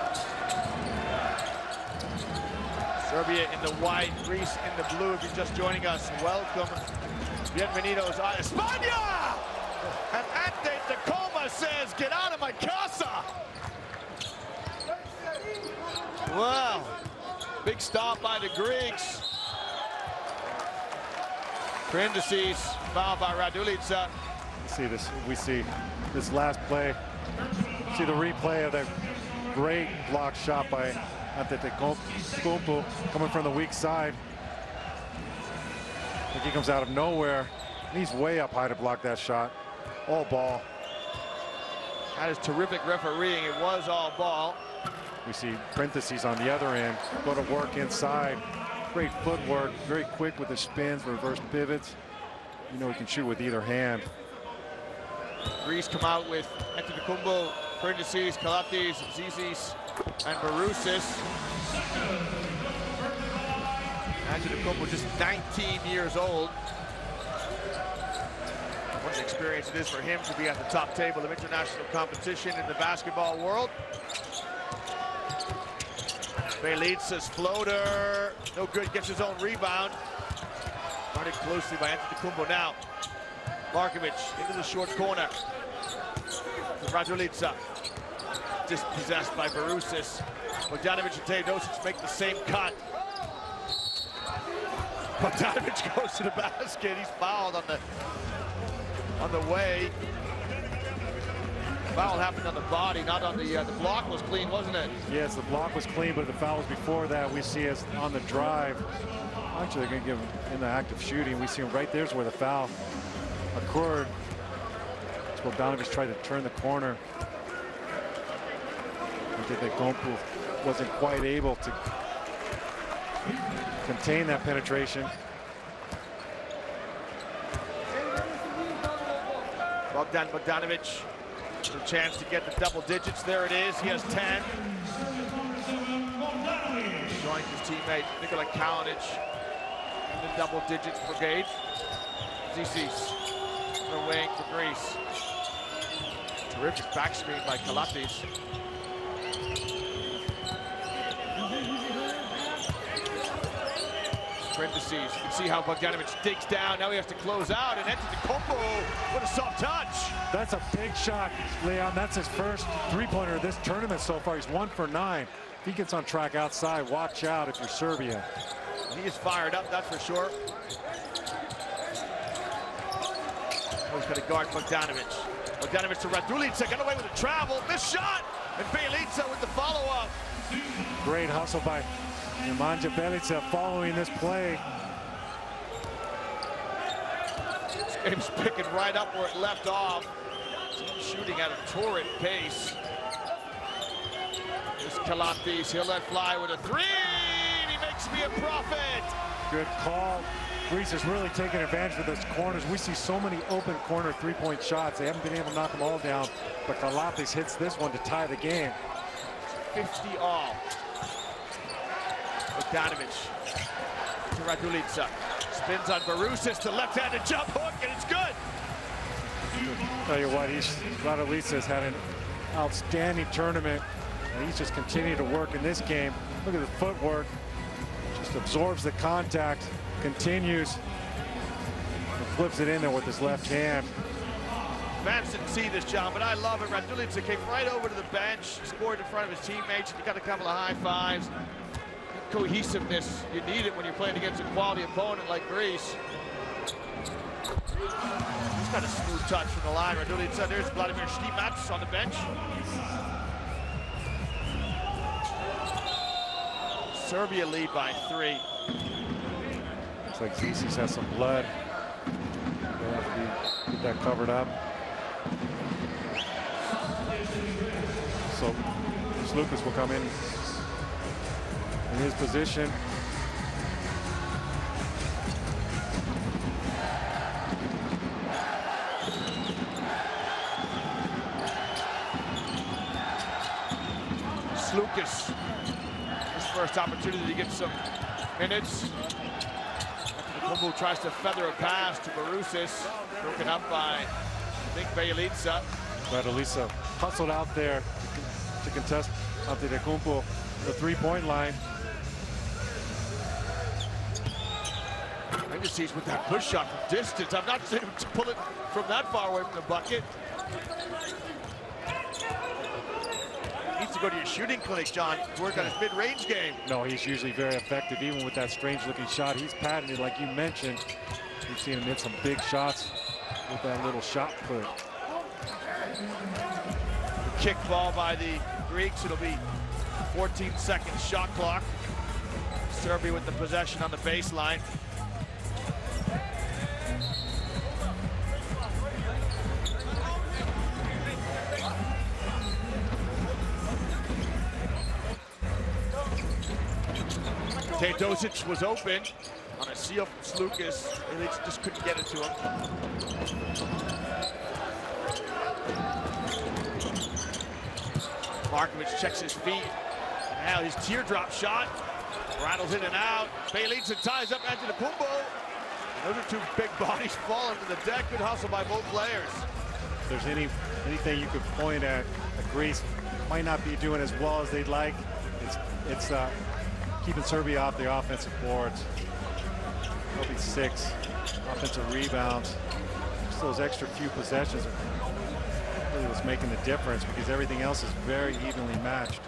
Serbia in the white, Greece in the blue. If you're just joining us, welcome. Bienvenidos a España! And Ante Tacoma says, get out of my casa! Wow. Big stop by the Greeks. Prindis fouled by Raduljica. We see this last play. See the replay of that great block shot by Antetokounmpo coming from the weak side. I think he comes out of nowhere. He's way up high to block that shot. All ball. That is terrific refereeing. It was all ball. We see Prindis on the other end. Go to work inside. Great footwork. Very quick with his spins, reverse pivots. You know he can shoot with either hand. Greece come out with Antetokounmpo, Prindis, Kalatis, Zizis, and Mažić. Antetokounmpo just 19 years old. What an experience it is for him to be at the top table of international competition in the basketball world. Bjelica's floater, no good, gets his own rebound. Guarded closely by Antetokounmpo now. Markovic into the short corner. Radulica. Dispossessed by Barusis. Bogdanovic and Teodosic make the same cut. Bogdanovic goes to the basket. He's fouled on the way. Foul happened on the body, not on the block was clean, wasn't it? Yes, the block was clean, but the foul was before that. We see as on the drive. Actually, they're going to give him in the act of shooting. We see him right there's where the foul occurred. Bogdanovic tried to turn the corner. I think that Gompu wasn't quite able to contain that penetration. Bogdanovic, a chance to get the double digits. There it is. He has 10. Joins his teammate Nikola Kalinic in the double digits brigade. Zisis, the wing for Greece. Terrific back screen by Kalatis. Parentheses. You can see how Bogdanovic digs down. Now he has to close out and enter the combo. What a soft touch. That's a big shot, Leon. That's his first three-pointer of this tournament so far. He's 1 for 9. If he gets on track outside, watch out if you're Serbia. He is fired up, that's for sure. He's got to guard Bogdanovic. Bogdanovic to Radulica, got away with a travel, missed shot, and Bjelica with the follow-up. Great hustle by Nemanja Bjelica following this play. This game's picking right up where it left off. Shooting at a torrid pace. This Kalatis, he'll let fly with a three. He makes me a prophet. Good call. Greece is really taking advantage of those corners. We see so many open corner three-point shots. They haven't been able to knock them all down, but Kalatis hits this one to tie the game. 50 all. Bogdanovic to Radulica. Spins on Barusis, the left-handed jump hook, and it's good. Tell you what, Radulica has had an outstanding tournament, and he's just continued to work in this game. Look at the footwork. Just absorbs the contact, continues, and flips it in there with his left hand. Fans didn't see this, John, but I love it. Radulica came right over to the bench, scored in front of his teammates. He got a couple of high fives. Cohesiveness, you need it when you're playing against a quality opponent like Greece. He's got a smooth touch from the line. Radulica, there's Vladimir Stimac on the bench. Serbia lead by 3. Looks like Zisis has some blood. They'll have to get that covered up. So Lucas will come in his position. Lucas, his first opportunity to get some minutes. Kumbu tries to feather a pass to Barusis, broken up by, I think, Bjelica. Radulica hustled out there to contest Antetokounmpo the three-point line. Indices with that push shot from distance. I'm not saying to pull it from that far away from the bucket. Needs to go to your shooting clinic, John, to work on his mid-range game. No, he's usually very effective, even with that strange-looking shot. He's patented, like you mentioned. We've seen him hit some big shots with that little shot put. Kick ball by the Greeks. It'll be 14-second shot clock. Serbia with the possession on the baseline. Teodosic was open on a seal from Slukas, and they just couldn't get it to him. Markovic checks his feet. Now his teardrop shot rattles in and out. Bjelica ties up Antetokounmpo. Those are two big bodies falling to the deck. Good hustle by both players. If there's anything you could point at, Greece might not be doing as well as they'd like. It's keeping Serbia off the offensive boards. There'll be 6 offensive rebounds. just those extra few possessions are really what's making the difference, because everything else is very evenly matched.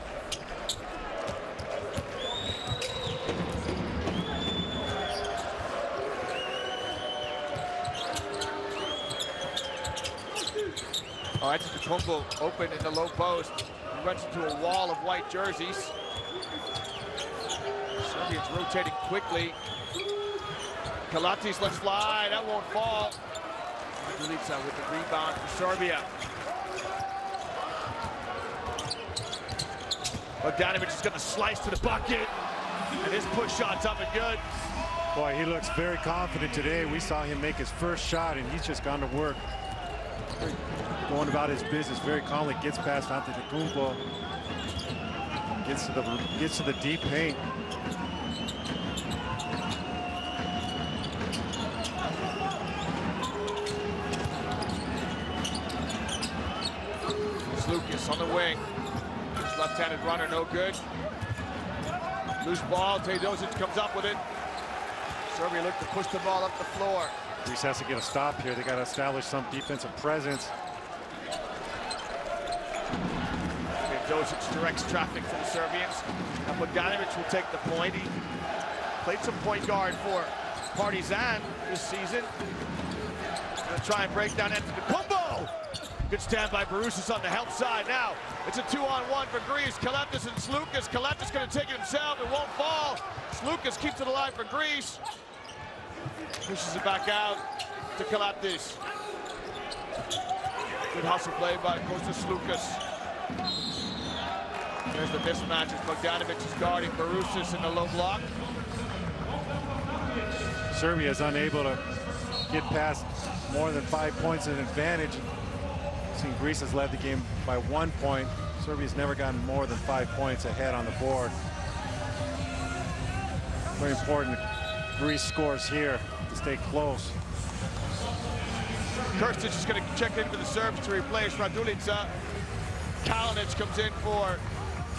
All right, Kumbo open in the low post. He runs into a wall of white jerseys. Serbians rotating quickly. Kalatis lets fly, that won't fall. Mažić with the rebound for Serbia. Bogdanović is going to slice to the bucket, and his push shot's up and good. Boy, he looks very confident today. We saw him make his first shot, and he's just gone to work. Going about his business very calmly, gets past Antetokounmpo, gets to the deep paint. Lucas on the wing. His left-handed runner, no good. Loose ball, Teodosic comes up with it. Serbia look to push the ball up the floor. Greece has to get a stop here. They got to establish some defensive presence. Teodosic directs traffic for the Serbians. Now Bogdanović will take the point. He played some point guard for Partizan this season. Gonna try and break down Antetokounmpo. Good stand by Barusis on the help side. Now it's a 2-on-1 for Greece. Kalatis and Slukas. Kalatis going to take it himself. It won't fall. Slukas keeps it alive for Greece. Pushes it back out to Kalatis. Good hustle play by Kostas Slukas. There's the mismatch as Bogdanović is guarding Barusis in the low block. Serbia is unable to get past more than 5 points in advantage. Seen Greece has led the game by 1 point. Serbia's never gotten more than 5 points ahead on the board. Very important Greece scores here to stay close. Krstić is going to check in for the Serbs to replace Radulica. Kalinic comes in for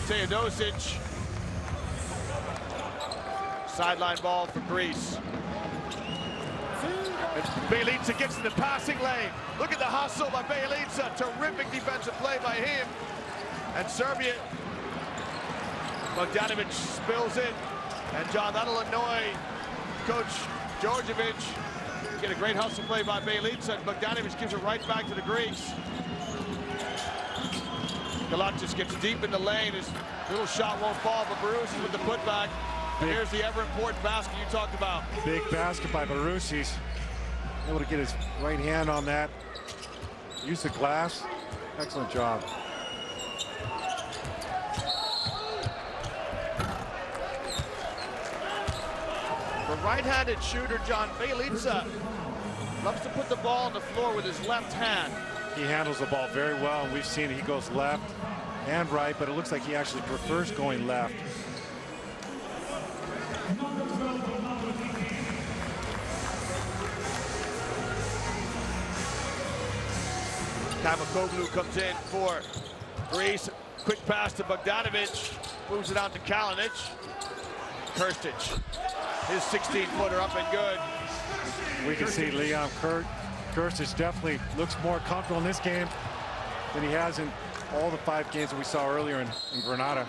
Teodosic. Sideline ball for Greece. Bjelica gets in the passing lane. Look at the hustle by Bjelica. Terrific defensive play by him. And Serbia, Bogdanović spills it. And John, that'll annoy Coach Djordjevic. Get a great hustle play by Bjelica, and Bogdanović gives it right back to the Greeks. Kalatis gets deep in the lane. His little shot won't fall, but Barusis with the putback. And here's the ever-important basket you talked about. Big basket by Barusis. Able to get his right hand on that. Use the glass. Excellent job. The right-handed shooter, John Bjelica, loves to put the ball on the floor with his left hand. He handles the ball very well, and we've seen he goes left and right, but it looks like he actually prefers going left. Kavakoglu comes in for Greece. Quick pass to Bogdanović. Moves it out to Kalinic. Krstić. His 16-footer up and good. We can see Leon Krstić definitely looks more comfortable in this game than he has in all the 5 games that we saw earlier in Granada.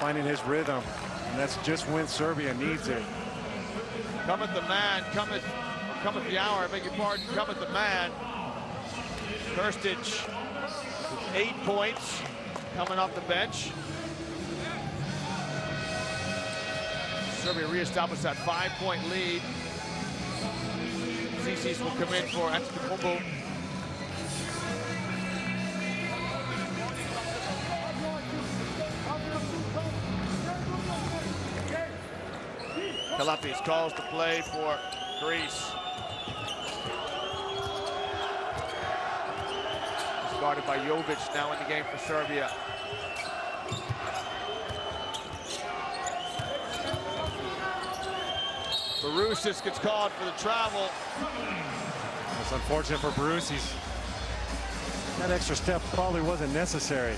Finding his rhythm, and that's just when Serbia needs it. Cometh the man, cometh the hour, I beg your pardon, cometh the man. Krstić, 8 points, coming off the bench. Serbia reestablished that 5-point lead. Zisis will come in for Antetokounmpo. Kalatis calls the play for Greece. He's guarded by Jovic now in the game for Serbia. Barusis gets called for the travel. It's unfortunate for Barusis. That extra step probably wasn't necessary.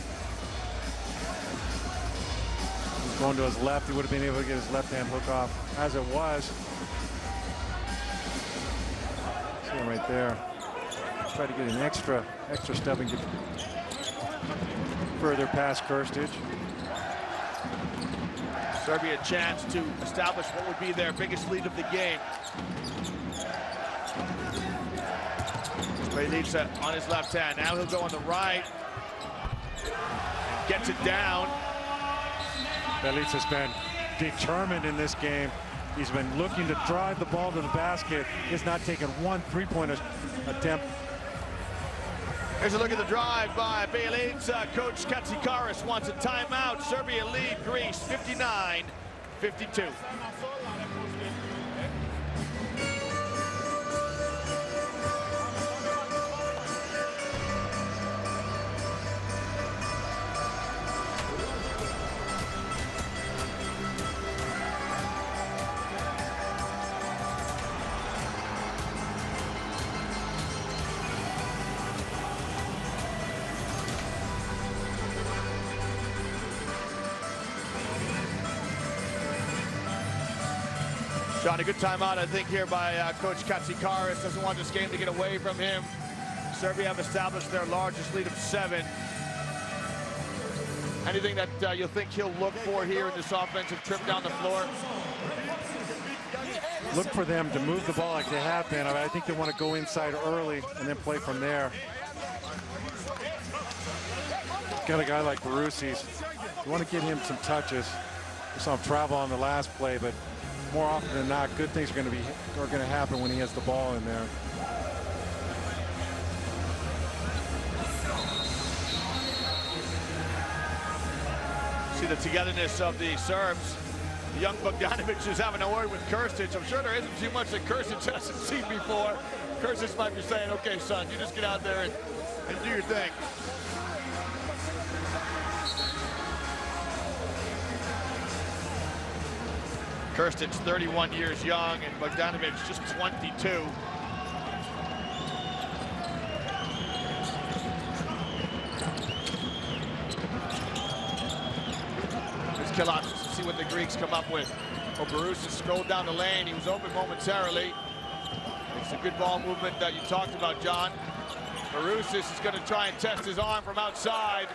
He's going to his left. He would have been able to get his left-hand hook off. As it was, see him right there. Try to get an extra step and get further past Krstić. Serbia a chance to establish what would be their biggest lead of the game. Bjelica on his left hand. Now he'll go on the right. Gets it down. Bjelica's been determined in this game. He's been looking to drive the ball to the basket. He's not taken one three-point attempt. Here's a look at the drive by Bjelica. Coach Katsikaris wants a timeout. Serbia lead Greece 59-52. John, a good timeout, I think, here by Coach Katsikaris. Doesn't want this game to get away from him. Serbia have established their largest lead of 7. Anything that you'll think he'll look for here in this offensive trip down the floor? Look for them to move the ball like they have been. I think they want to go inside early and then play from there. Got a guy like Mažić. You want to get him some touches. We saw him travel on the last play, but more often than not, good things are going to happen when he has the ball in there. See the togetherness of the Serbs. The young Bogdanovic is having a word with Krstić. I'm sure there isn't too much that Krstić hasn't seen before. Krstić might be saying, okay, son, you just get out there and do your thing. Krstić, 31 years young, and Bogdanovic just 22. Here's Kilat to see what the Greeks come up with. Oh, Mažić scrolled down the lane. He was open momentarily. It's a good ball movement that you talked about, John. Mažić is going to try and test his arm from outside.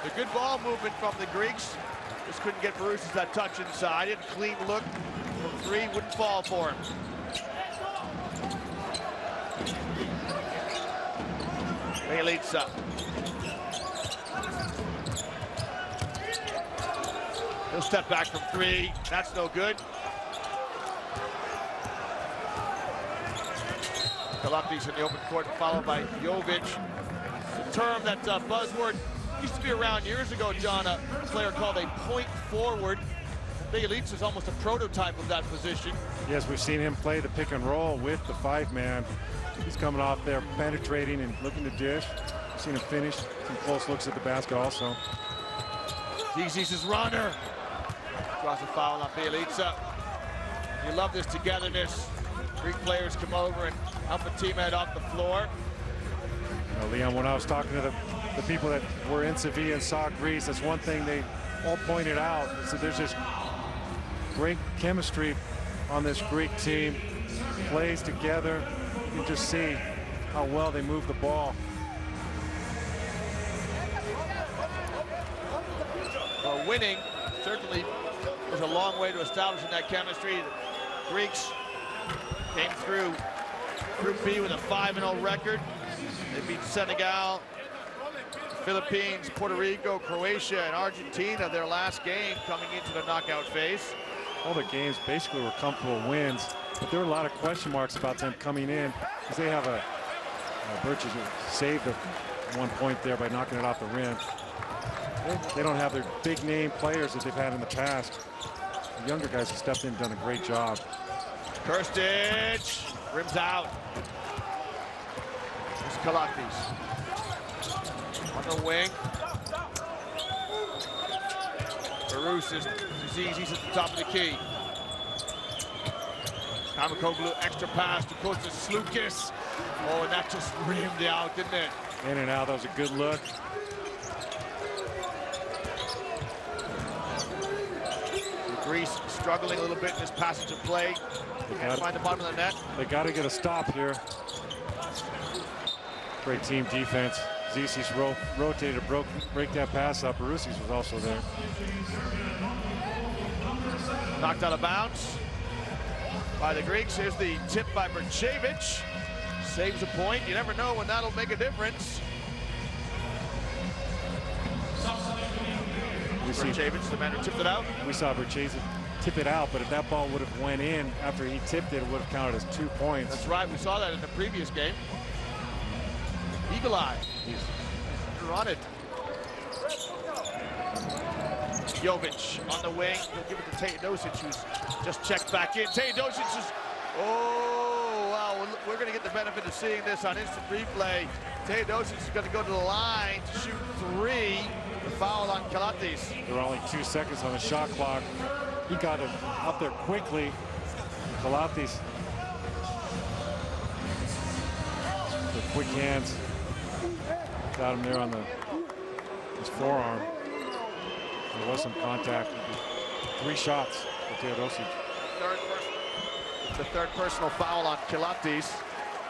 The good ball movement from the Greeks. Just couldn't get Mažić that touch inside. It clean look from 3, wouldn't fall for him. Bjelica. He'll step back from 3. That's no good. Kalapis in the open court, followed by Jovic. The term, that buzzword, used to be around years ago, John, a player called a point forward. Bjelica is almost a prototype of that position. Yes, we've seen him play the pick and roll with the 5-man. He's coming off there, penetrating and looking to dish. We've seen him finish. Some close looks at the basket also. Ziz's his runner. Draws a foul on Bjelica. You love this togetherness. Greek players come over and help a teammate off the floor. You know, Leon, when I was talking to the people that were in Sevilla and saw Greece, that's one thing they all pointed out. So there's this great chemistry on this Greek team. Plays together. You can just see how well they move the ball. Well, winning certainly was a long way to establishing that chemistry. The Greeks came through Group B with a 5-0 record. They beat Senegal, Philippines, Puerto Rico, Croatia, and Argentina their last game coming into the knockout phase. All the games basically were comfortable wins, but there were a lot of question marks about them coming in because they have Birch saved at one point there by knocking it off the rim. They don't have their big name players that they've had in the past. The younger guys have stepped in and done a great job. Krstić rims out. Here's Kalakis on the wing. Mažić is easy at the top of the key. Kamakoglu, extra pass to Kostas Sloukas. Oh, and that just rimmed out, didn't it? In and out, that was a good look. Greece struggling a little bit in this passage of play. Can't find the bottom of the net. They got to get a stop here. Great team defense. Zizic rotated, break that pass up. Mažić was also there. Knocked out of bounds by the Greeks. Here's the tip by Mažić. Saves a point. You never know when that'll make a difference. Mažić, the man who tipped it out. We saw Mažić tip it out, but if that ball would have went in after he tipped it, it would have counted as 2 points. That's right. We saw that in the previous game. Eagle eye. He's on it. Jovic on the wing. He'll give it to Teodosic, who's just checked back in. Teodosic is... Oh, wow. We're going to get the benefit of seeing this on instant replay. Teodosic is going to go to the line to shoot 3. The foul on Kalatis. There were only 2 seconds on the shot clock. He got him up there quickly. Kalatis. The quick hands. Got him there on his forearm. There was some contact. 3 shots for Teodosic. The third personal foul on Kalatis.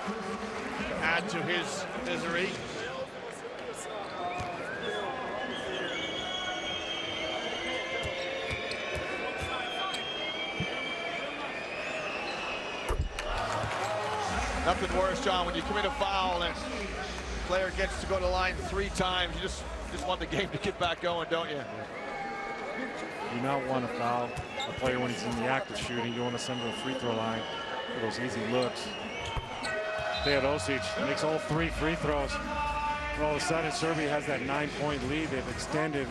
To add to his misery. Nothing worse, John, when you commit a foul and the player gets to go to the line 3 times. You just want the game to get back going, don't you? You do not want to foul a player when he's in the act of shooting. You want to send him to the free throw line for those easy looks. Teodosic makes all 3 free throws. And all of a sudden, Serbia has that 9-point lead. They've extended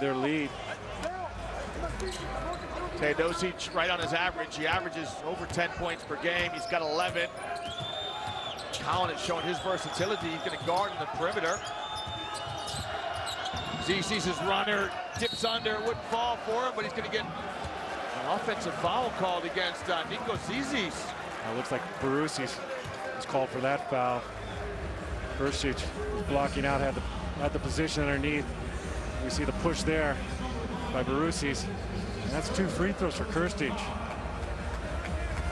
their lead. Teodosic right on his average. He averages over 10 points per game. He's got 11. Collin has shown his versatility. He's going to guard in the perimeter. Z sees his runner, dips under, it wouldn't fall for him, but he's going to get an offensive foul called against Nico Zizic. It looks like Mažić is called for that foul. Krstić was blocking out, had the position underneath. We see the push there by Mažić. And that's 2 free throws for Krstić.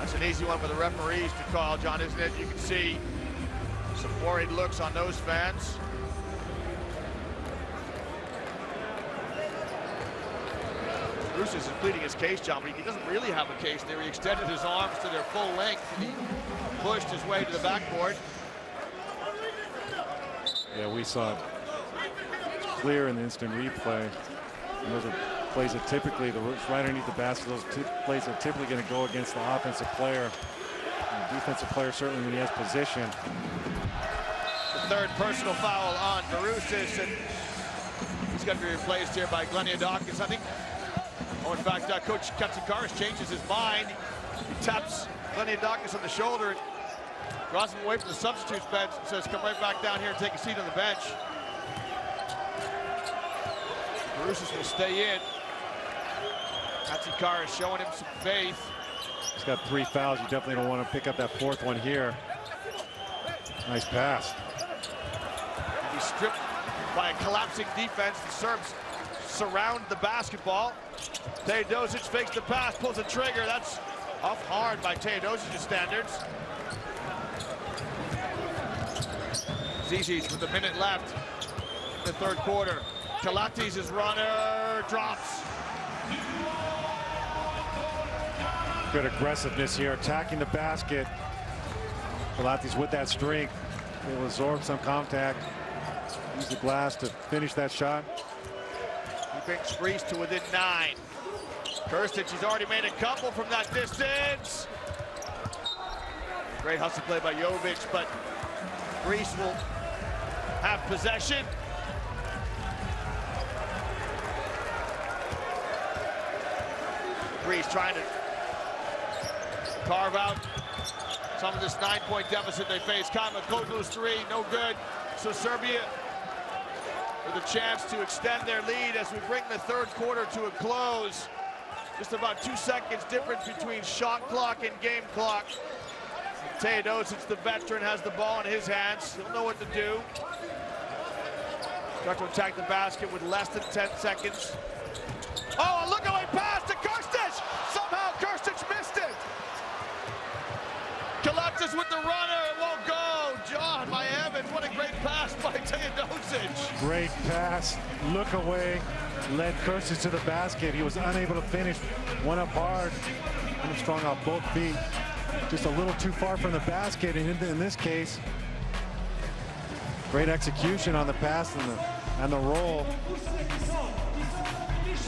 That's an easy one for the referees to call, John, isn't it? You can see some worried looks on those fans. Mažić is pleading his case, John, but he doesn't really have a case there. He extended his arms to their full length and he pushed his way to the backboard. Yeah, we saw it clear in the instant replay. And those are plays that typically, right underneath the basket, those plays are typically going to go against the offensive player. And the defensive player, certainly when he has position. The third personal foul on Mažić, and he's going to be replaced here by Gleniadakis, I think. Oh, in fact, Coach Katsikaris changes his mind. He taps Gleniadakis on the shoulder and draws him away from the substitutes bench and says, come right back down here and take a seat on the bench. Mažić will stay in. Katsikaris showing him some faith. He's got 3 fouls. You definitely don't want to pick up that 4th one here. Nice pass. He's stripped by a collapsing defense. The Serbs surround the basketball. Teodosic fakes the pass, pulls a trigger. That's off hard by Teodosic's standards. Zizic with a minute left in the 3rd quarter. Kalatis, his runner, drops. Good aggressiveness here, attacking the basket. Kalatis with that strength, able to absorb some contact. Use the glass to finish that shot. He brings Greece to within 9. Krstić, he's already made a couple from that distance. Great hustle play by Jovic, but Greece will have possession. Greece trying to carve out some of this 9-point deficit they face. Kamakoglou's 3, no good. So Serbia with a chance to extend their lead as we bring the 3rd quarter to a close. Just about 2 seconds difference between shot clock and game clock. Teodosic, the veteran, has the ball in his hands. He'll know what to do. Start to attack the basket with less than 10 seconds. Oh, and look how he passed to Krstić! Somehow Krstić missed it! Kalatis with the runner, it won't go. John. Teodosic. Great pass, look away, led Krstić to the basket. He was unable to finish. Went up hard, and strong off both feet. Just a little too far from the basket, and in this case, great execution on the pass and the roll.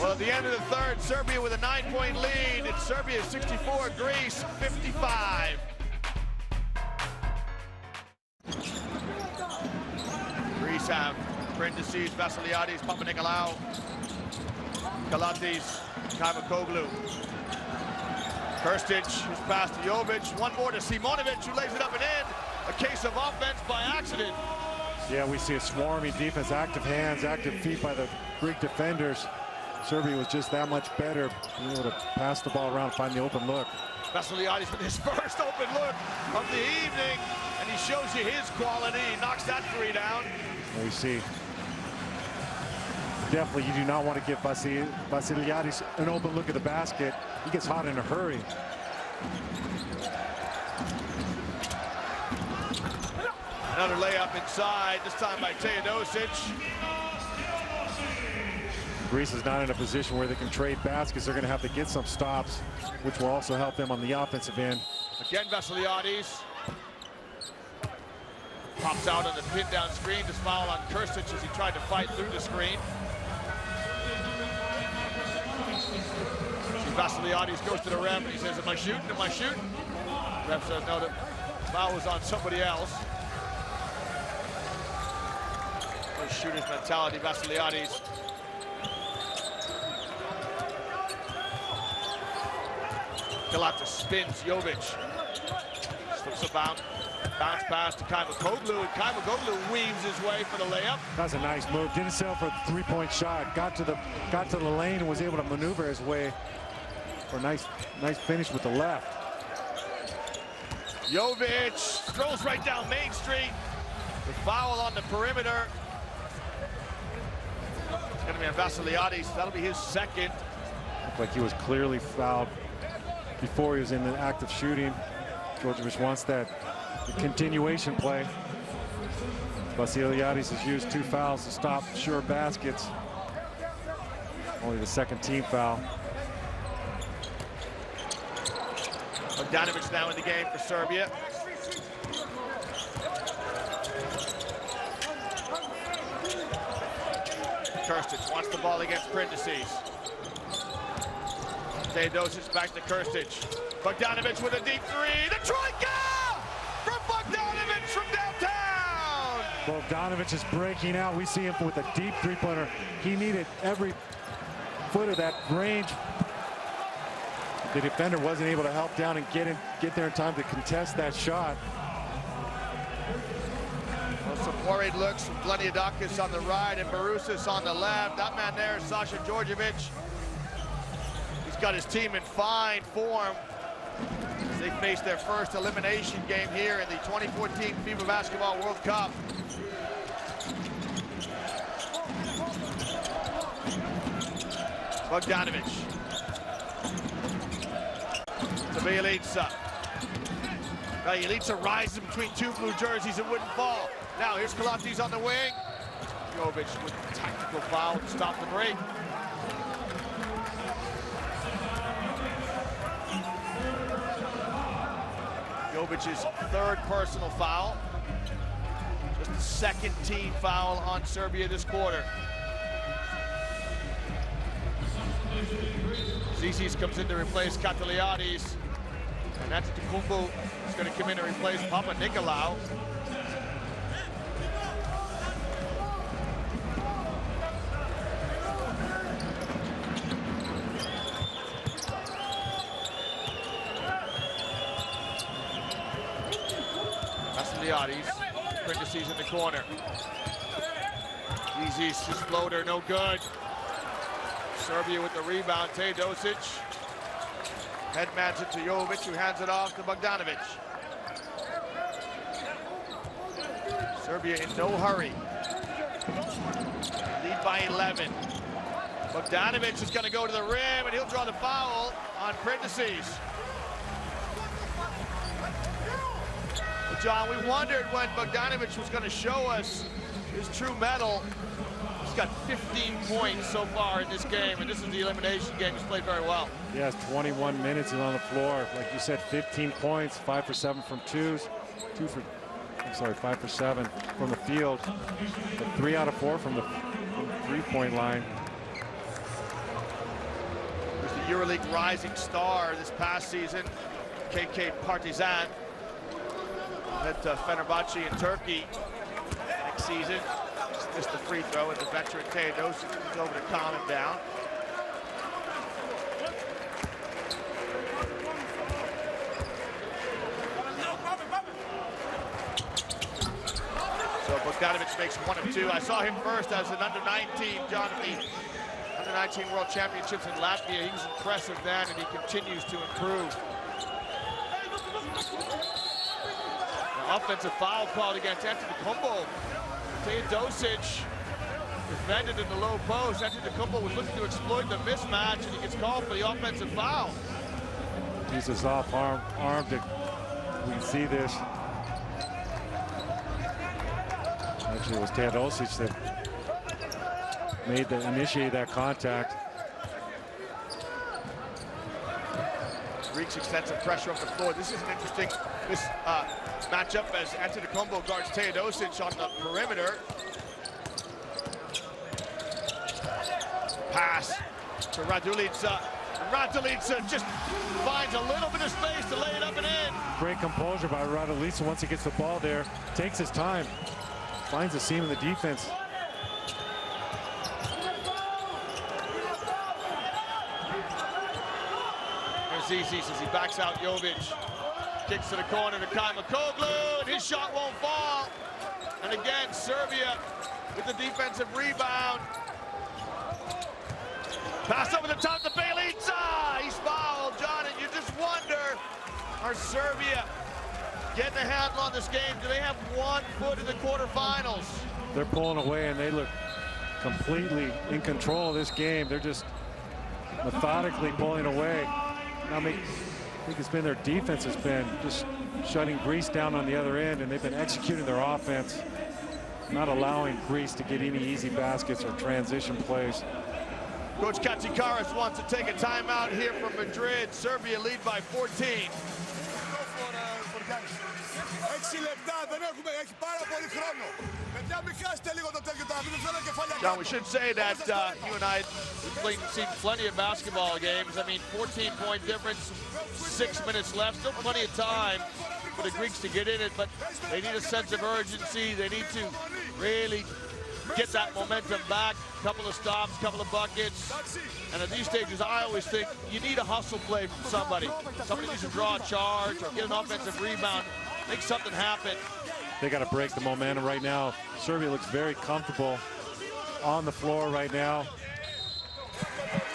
Well, at the end of the third, Serbia with a 9-point lead. It's Serbia 64, Greece 55. Greece have Prentices, Vassiliadis, Papanikolaou, Kalatis, Kaimakoglu. Krstić, his pass to Jovic. One more to Simonovic, who lays it up and in. A case of offense by accident. Yeah, we see a swarming defense, active hands, active feet by the Greek defenders. Serbia was just that much better, being able to pass the ball around, find the open look. Vassiliadis with his first open look of the evening, and he shows you his quality. He knocks that three down. And we see, definitely you do not want to give Vassiliadis an open look at the basket. He gets hot in a hurry. Another layup inside, this time by Teodosic. Greece is not in a position where they can trade baskets. They're going to have to get some stops, which will also help them on the offensive end. Again, Vassiliadis pops out on the pin down screen. This foul on Krstić as he tried to fight through the screen. See, Vassiliadis goes to the ref and he says, "Am I shooting? Am I shooting?" The ref says, "No, the foul was on somebody else." No shooter's mentality, Vassiliadis. Kalatis spins Jovic. Slips a bounce pass to Kaimakoglu, and Kaimakoglu weaves his way for the layup. That's a nice move. Didn't settle for a three-point shot. Got to the lane and was able to maneuver his way for a nice finish with the left. Jovic strolls right down Main Street. The foul on the perimeter. It's going to be on Vassiliadis. That'll be his second. Looked like he was clearly fouled before he was in the act of shooting. Djordjevic wants that continuation play. Vassiliadis has used 2 fouls to stop sure baskets. Only the second team foul. Bogdanovic now in the game for Serbia. Krstić wants the ball against Prentices. Teodosic back to Krstić. Bogdanovic with a deep three. The troika from Bogdanovic from downtown. Bogdanovic is breaking out. We see him with a deep three-pointer. He needed every foot of that range. The defender wasn't able to help down and get there in time to contest that shot. Well, some worried looks from Gleniadakis on the right and Barousas on the left. That man there is Sasha Djordjevic. He's got his team in fine form as they face their first elimination game here in the 2014 FIBA Basketball World Cup. Bogdanovic. To Bjelica. Bjelica rises between 2 blue jerseys and wouldn't fall. Now here's Kalatis on the wing. Jovic with a tactical foul to stop the break. Jovic's 3rd personal foul. Just the 2nd team foul on Serbia this quarter. Zizis comes in to replace Kataliadis. And Antetokounmpo is going to come in to replace Papanikolaou. Vassiliadis, Prentices in the corner. Zizis, his floater, no good. Serbia with the rebound, Teodosic. Headmans it to Jovic, who hands it off to Bogdanovic. Serbia in no hurry. Lead by 11. Bogdanovic is going to go to the rim, and he'll draw the foul on Prentices. John, we wondered when Bogdanovic was going to show us his true medal. He's got 15 points so far in this game, and this is the elimination game. He's played very well. He has 21 minutes on the floor. Like you said, 15 points, 5 for 7 from twos, 5 for 7 from the field, but 3 out of 4 from the three-point line. There's the EuroLeague rising star this past season, KK Partizan. Head to Fenerbahce in Turkey next season. Just missed the free throw, and the veteran Teodosic is over to calm him down. So Bogdanovic makes 1 of 2. I saw him first as an under-19, John, at the under-19 World Championships in Latvia. He was impressive then, and he continues to improve. An offensive foul called against Antetokounmpo. Teodosic defended in the low post. Antetokounmpo was looking to exploit the mismatch, and he gets called for the offensive foul. Uses off arm to, we can see this. Actually, it was Teodosic that initiated that contact. Greeks extensive pressure off the floor. This is an interesting matchup as Antetokounmpo guards Teodosic on the perimeter. Pass to Radulica. Radulica just finds a little bit of space to lay it up and in. Great composure by Radulica once he gets the ball there. Takes his time. Finds a seam in the defense. There's Zizis as he backs out Jovic. Kicks to the corner to Kaimakoglu, and his shot won't fall. And again, Serbia with the defensive rebound. Pass over the top to Bjelica. He's fouled, John, and you just wonder, are Serbia getting a handle on this game? Do they have 1 foot in the quarterfinals? They're pulling away, and they look completely in control of this game. They're just methodically pulling away. I think it's been their defense has been just shutting Greece down on the other end, and they've been executing their offense, not allowing Greece to get any easy baskets or transition plays. Coach Katsikaris wants to take a timeout here from Madrid. Serbia lead by 14. John, we should say that you and I have seen plenty of basketball games. I mean, 14-point difference, 6 minutes left, still plenty of time for the Greeks to get in it, but they need a sense of urgency. They need to really get that momentum back. Couple of stops, couple of buckets. And at these stages, I always think you need a hustle play from somebody. Somebody needs to draw a charge or get an offensive rebound, make something happen. They got to break the momentum right now. Serbia looks very comfortable on the floor right now.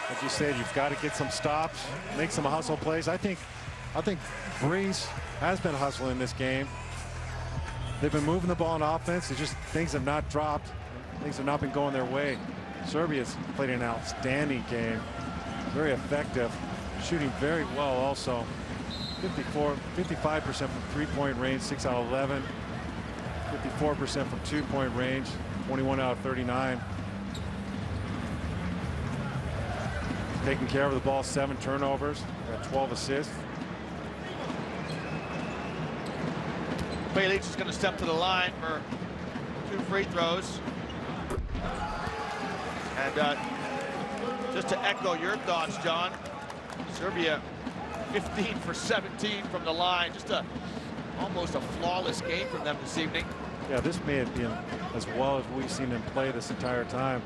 Like you said, you've got to get some stops, make some hustle plays. I think Greece has been hustling this game. They've been moving the ball on offense. It's just things have not dropped. Things have not been going their way. Serbia's played an outstanding game. Very effective. Shooting very well also. 55% from three-point range, 6 out of 11. 54% from two-point range, 21 out of 39. Taking care of the ball, 7 turnovers, got 12 assists. Bjelica is going to step to the line for 2 free throws. And just to echo your thoughts, John, Serbia 15 for 17 from the line. Just almost a flawless game from them this evening. Yeah, this may have been as well as we've seen them play this entire time.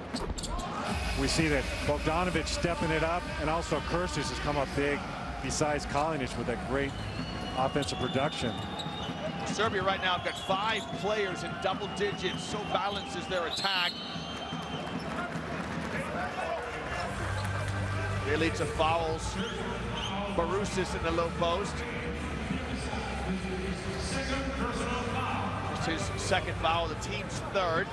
We see that Bogdanovic stepping it up, and also Kursis has come up big besides Kalinic with that great offensive production. Serbia right now have got 5 players in double digits, so balanced is their attack. Bjelica fouls Barusis in the low post. Just his 2nd foul, the team's 3rd.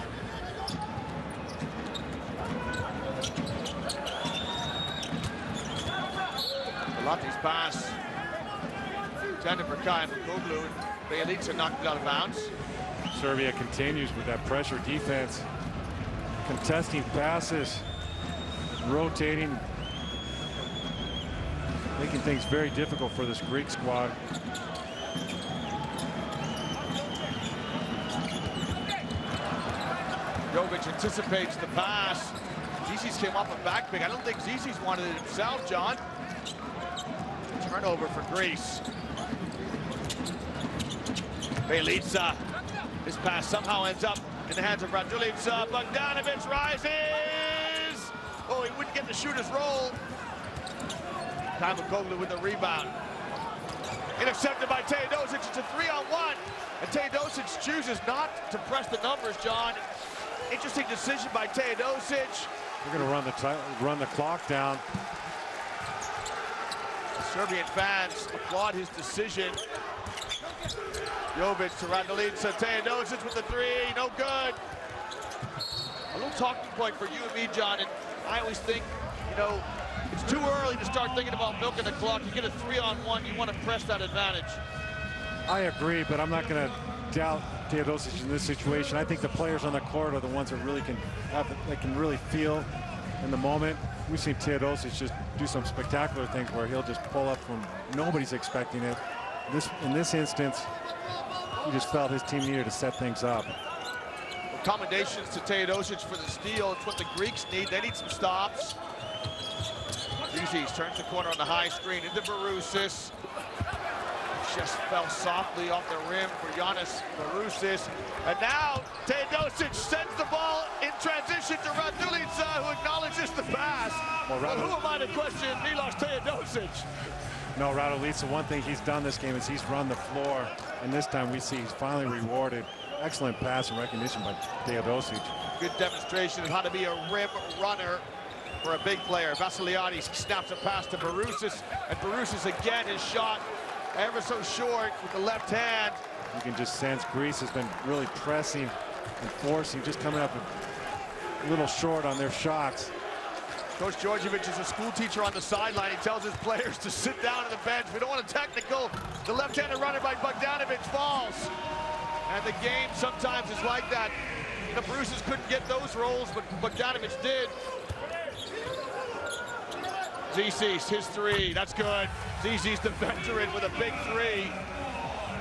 Latti's pass intended for Kaimakoglu. Bjelica knocked it out of bounds. Serbia continues with that pressure defense, contesting passes, rotating, making things very difficult for this Greek squad. Jovic anticipates the pass. Zizis came off a back pick. I don't think Zizis wanted it himself, John. Turnover for Greece. Bjelica. This pass somehow ends up in the hands of Radulica. Bogdanovic rises. Oh, he wouldn't get the shooter's roll. Kajmakoglu with the rebound. Intercepted by Teodosic. It's a 3-on-1. And Teodosic chooses not to press the numbers, John. Interesting decision by Teodosic. They're going to run the clock down. Serbian fans applaud his decision. Jovic to Radulica. Teodosic with the three. No good. A little talking point for you and me, John. And I always think, you know, it's too early to start thinking about milking the clock. You get a 3-on-1, you want to press that advantage. I agree, but I'm not going to doubt Teodosic in this situation. I think the players on the court are the ones that really can really feel in the moment. We've seen Teodosic just do some spectacular things where he'll just pull up when nobody's expecting it. In this instance, he just felt his team needed to set things up. Well, commendations to Teodosic for the steal. It's what the Greeks need. They need some stops. Zizis turns the corner on the high screen into Barousis. Just fell softly off the rim for Giannis Barousis. And now Teodosic sends the ball in transition to Radulica, who acknowledges the pass. Well, who am I to question Milos Teodosic? No, Radulica, one thing he's done this game is he's run the floor. And this time we see he's finally rewarded. Excellent pass and recognition by Teodosic. Good demonstration of how to be a rim runner for a big player. Vassiliadis snaps a pass to Barousis, and Barousis again is shot ever so short with the left hand. You can just sense Greece has been really pressing and forcing, just coming up a little short on their shots. Coach Djordjevic is a school teacher on the sideline. He tells his players to sit down on the bench. We don't want a technical. The left-handed runner by Bogdanovic falls. And the game sometimes is like that. The Bruces couldn't get those rolls, but Bogdanovic did. Zizis, his three, that's good. Zizis the veteran with a big three.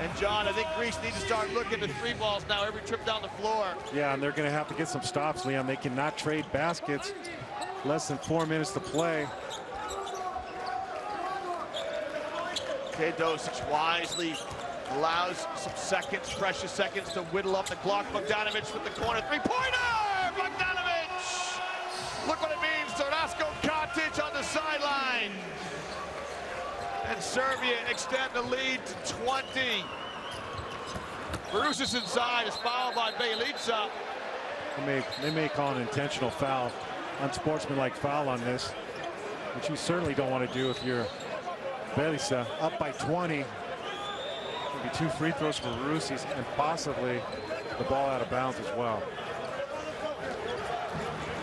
And John, I think Greece needs to start looking at three balls now every trip down the floor. Yeah, and they're going to have to get some stops, Leon. They cannot trade baskets. Less than 4 minutes to play. Teodosic wisely allows some seconds, precious seconds, to whittle up the clock. Bogdanovic with the corner three-pointer! Bogdanovic! Look what it means to Rasko Katic on the sideline. And Serbia extend the lead to 20. Barousis inside is fouled by Bjelica. They may call an intentional foul, unsportsmanlike foul on this, which you certainly don't want to do if you're Bjelica. Up by 20. Maybe 2 free throws for Barousis and possibly the ball out of bounds as well.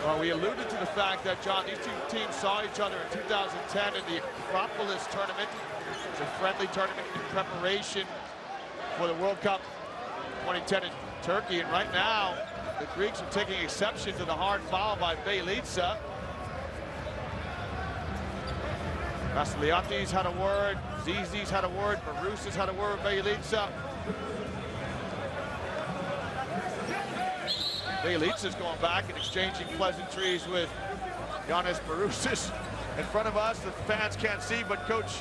Well, we alluded to the fact that, John, these two teams saw each other in 2010 in the Acropolis tournament. It's a friendly tournament in preparation for the World Cup 2010 in Turkey. And right now, the Greeks are taking exception to the hard foul by Bjelica. Vassiliadis had a word. Zizis had a word. Barousis had a word with Bjelica. Bjelica's going back and exchanging pleasantries with Giannis Barousis in front of us. The fans can't see, but Coach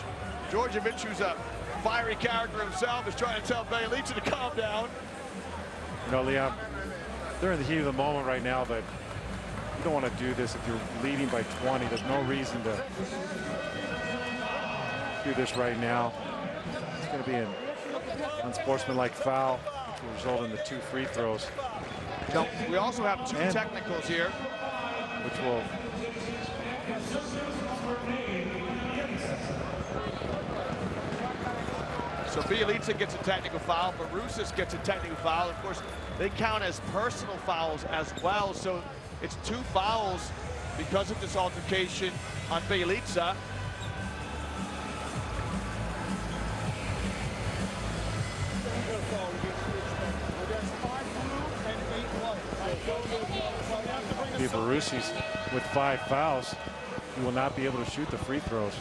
Djordjevic, who's a fiery character himself, is trying to tell Bjelica to calm down. You know, Leon, they're in the heat of the moment right now, but you don't want to do this if you're leading by 20. There's no reason to do this right now. It's going to be an unsportsmanlike foul, which will result in the 2 free throws. No, we also have 2 technicals here. Which will... So Bjelica gets a technical foul, Barousis gets a technical foul. Of course, they count as personal fouls as well. So it's 2 fouls because of this altercation on Bjelica. Barusi's with 5 fouls. He will not be able to shoot the free throws.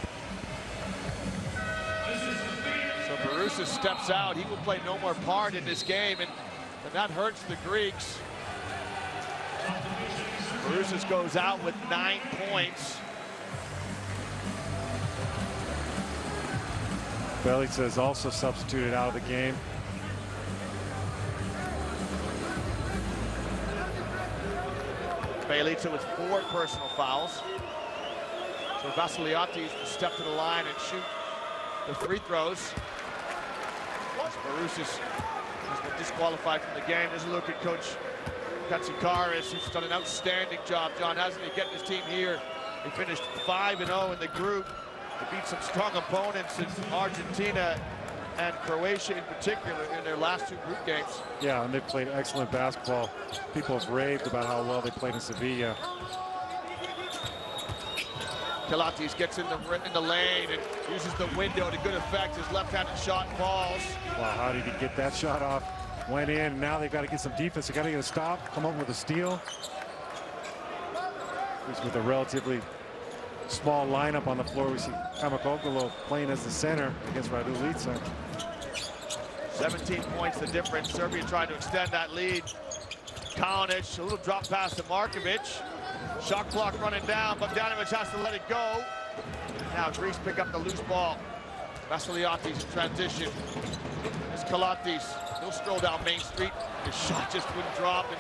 So Barusis steps out. He will play no more part in this game, and that hurts the Greeks. Barusis goes out with 9 points. Bjelica is also substituted out of the game. Bjelica with 4 personal fouls. So Vassiliadis will step to the line and shoot the free throws. Barusis has been disqualified from the game. There's a look at Coach Katsikaris, who's done an outstanding job, John, hasn't he, getting his team here. They finished 5-0 in the group. They beat some strong opponents in Argentina and Croatia in particular in their last 2 group games. Yeah, and they've played excellent basketball. People have raved about how well they played in Sevilla. Pilates gets in the lane and uses the window to good effect. His left-handed shot falls. Wow, how did he get that shot off? Went in, and now they've got to get some defense. They've got to get a stop, come up with a steal. He's with a relatively small lineup on the floor. We see Kamakoglu playing as the center against Radulica. 17 points the difference. Serbia trying to extend that lead. Kalinic, a little drop pass to Markovic. Shot clock running down. Bogdanovic has to let it go. Now Greece pick up the loose ball. Vassiliadis in transition. There's Kalatis. He'll stroll down Main Street. His shot just wouldn't drop, and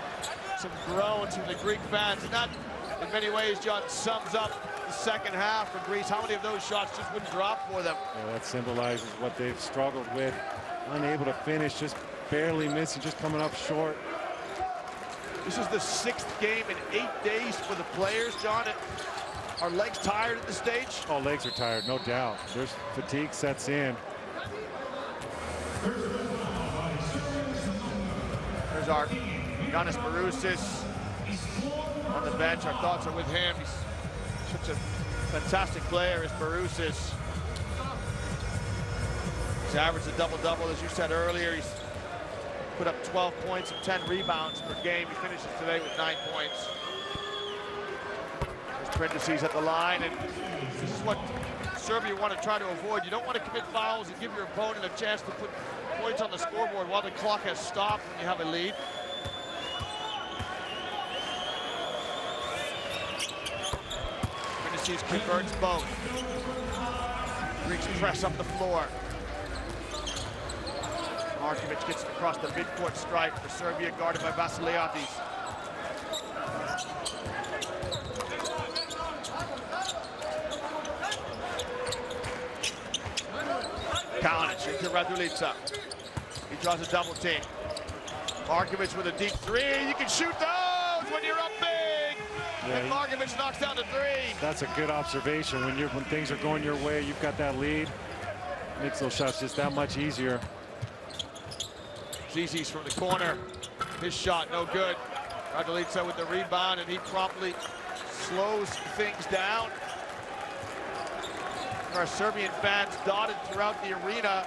some groans from the Greek fans. And that, in many ways, John, sums up the second half for Greece. How many of those shots just wouldn't drop for them? Yeah, that symbolizes what they've struggled with. Unable to finish, just barely missing, just coming up short. This is the 6th game in 8 days for the players, John. Are legs tired at this stage? Oh, legs are tired, no doubt. There's fatigue sets in. There's our Giannis Barusis on the bench. Our thoughts are with him. He's such a fantastic player as Barusis. He's averaged a double-double, as you said earlier. He's put up 12 points and 10 rebounds per game. He finishes today with 9 points. There's Prindisi's at the line, and this is what Serbia want to try to avoid. You don't want to commit fouls and give your opponent a chance to put points on the scoreboard while the clock has stopped when you have a lead. Prindisi's converts both. Greeks press up the floor. Markovic gets it across the midcourt stripe for Serbia, guarded by Vassiliadis. Kalinic into Radulica. He draws a double team. Markovic with a deep 3. You can shoot those when you're up big. Yeah, and Markovic knocks down the 3. That's a good observation. When things are going your way, you've got that lead. Makes those shots just that much easier. Zizi's from the corner. His shot no good. Radulica with the rebound, and he promptly slows things down. There are Serbian fans dotted throughout the arena.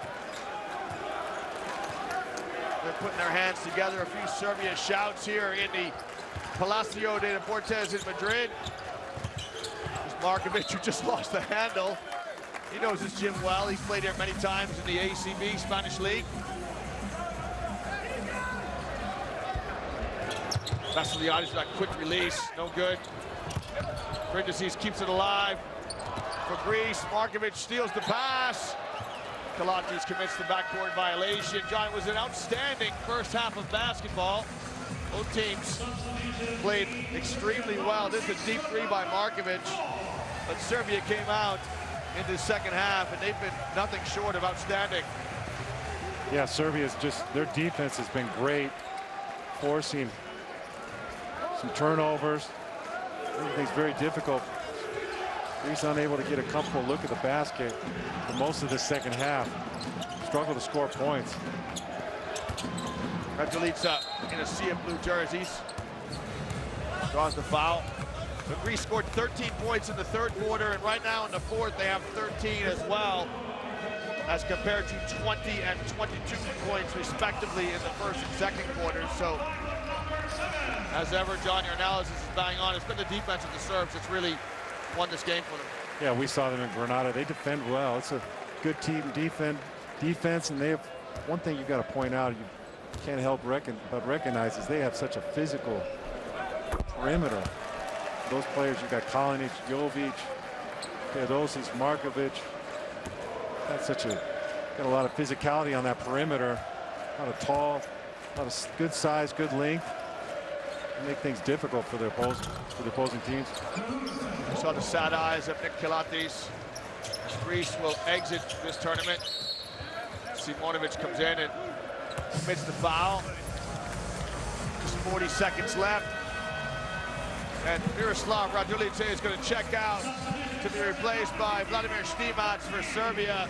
They're putting their hands together. A few Serbia shouts here in the Palacio de Deportes in Madrid. There's Markovic, who just lost the handle. He knows this gym well. He's played here many times in the ACB, Spanish League. Vassiliadis with that quick release, no good. Prindisi's keeps it alive for Greece. Markovic steals the pass. Kalatis commits the backcourt violation. John, it was an outstanding first half of basketball. Both teams played extremely well. This is a deep 3 by Markovic, but Serbia came out in the second half, and they've been nothing short of outstanding. Yeah, Serbia's their defense has been great, forcing some turnovers. Everything's very difficult. Greece unable to get a comfortable look at the basket for most of the second half. Struggle to score points. Radulica in a sea of blue jerseys. Draws the foul. But Greece scored 13 points in the third quarter, and right now in the fourth they have 13 as well, as compared to 20 and 22 points respectively in the first and second quarters. So As ever, John, your analysis is bang on. It's been the defense of the Serbs that's really won this game for them. Yeah, we saw them in Granada. They defend well. It's a good team defense, and they have one thing you got to point out. You can't help but recognize is they have such a physical perimeter. Those players, you got Kalinic, Jovic, Teodosic, Markovic. That's got a lot of physicality on that perimeter. A lot of tall, a lot of good size, good length. Make things difficult for the opposing teams. We saw the sad eyes of Nick Kilatis. Greece will exit this tournament. Simonovic comes in and commits the foul. Just 40 seconds left. And Miroslav Radulice is going to check out to be replaced by Vladimir Stimac for Serbia.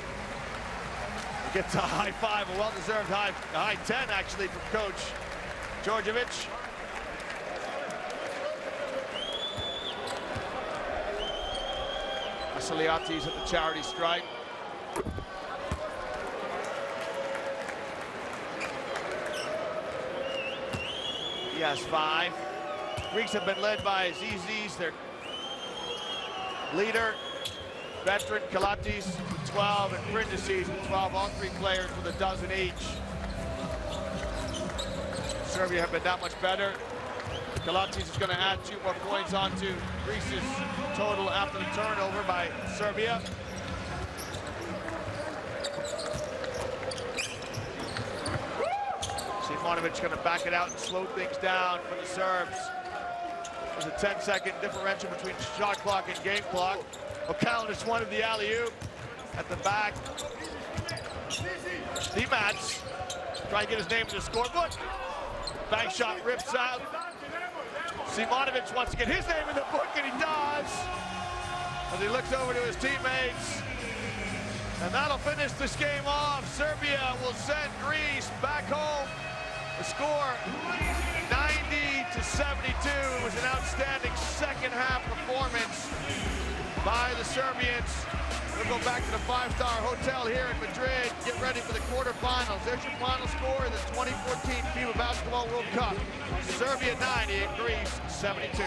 He gets a high five, a well-deserved high 10 actually from Coach Djordjevic. Vasiliades at the charity stripe. He has 5. Greeks have been led by Zizis, their leader, veteran Kilatis with 12, and Prindices with 12. All 3 players with a dozen each. Serbia have been that much better. Kilatis is going to add 2 more points onto Greece's total after the turnover by Serbia. Simonovic going to back it out and slow things down for the Serbs. There's a 10-second differential between shot clock and game clock. O'Callaghan just wanted the alley-oop at the back. Stimac trying to get his name in the scorebook. Bank shot rips out. Simonovic wants to get his name in the book, and he does. As he looks over to his teammates. And that'll finish this game off. Serbia will send Greece back home. The score, 90-72. It was an outstanding second half performance by the Serbians. We'll go back to the 5-star hotel here in Madrid. Get ready for the quarterfinals. There's your final score in the 2014 FIBA Basketball World Cup. Serbia 90 and Greece 72.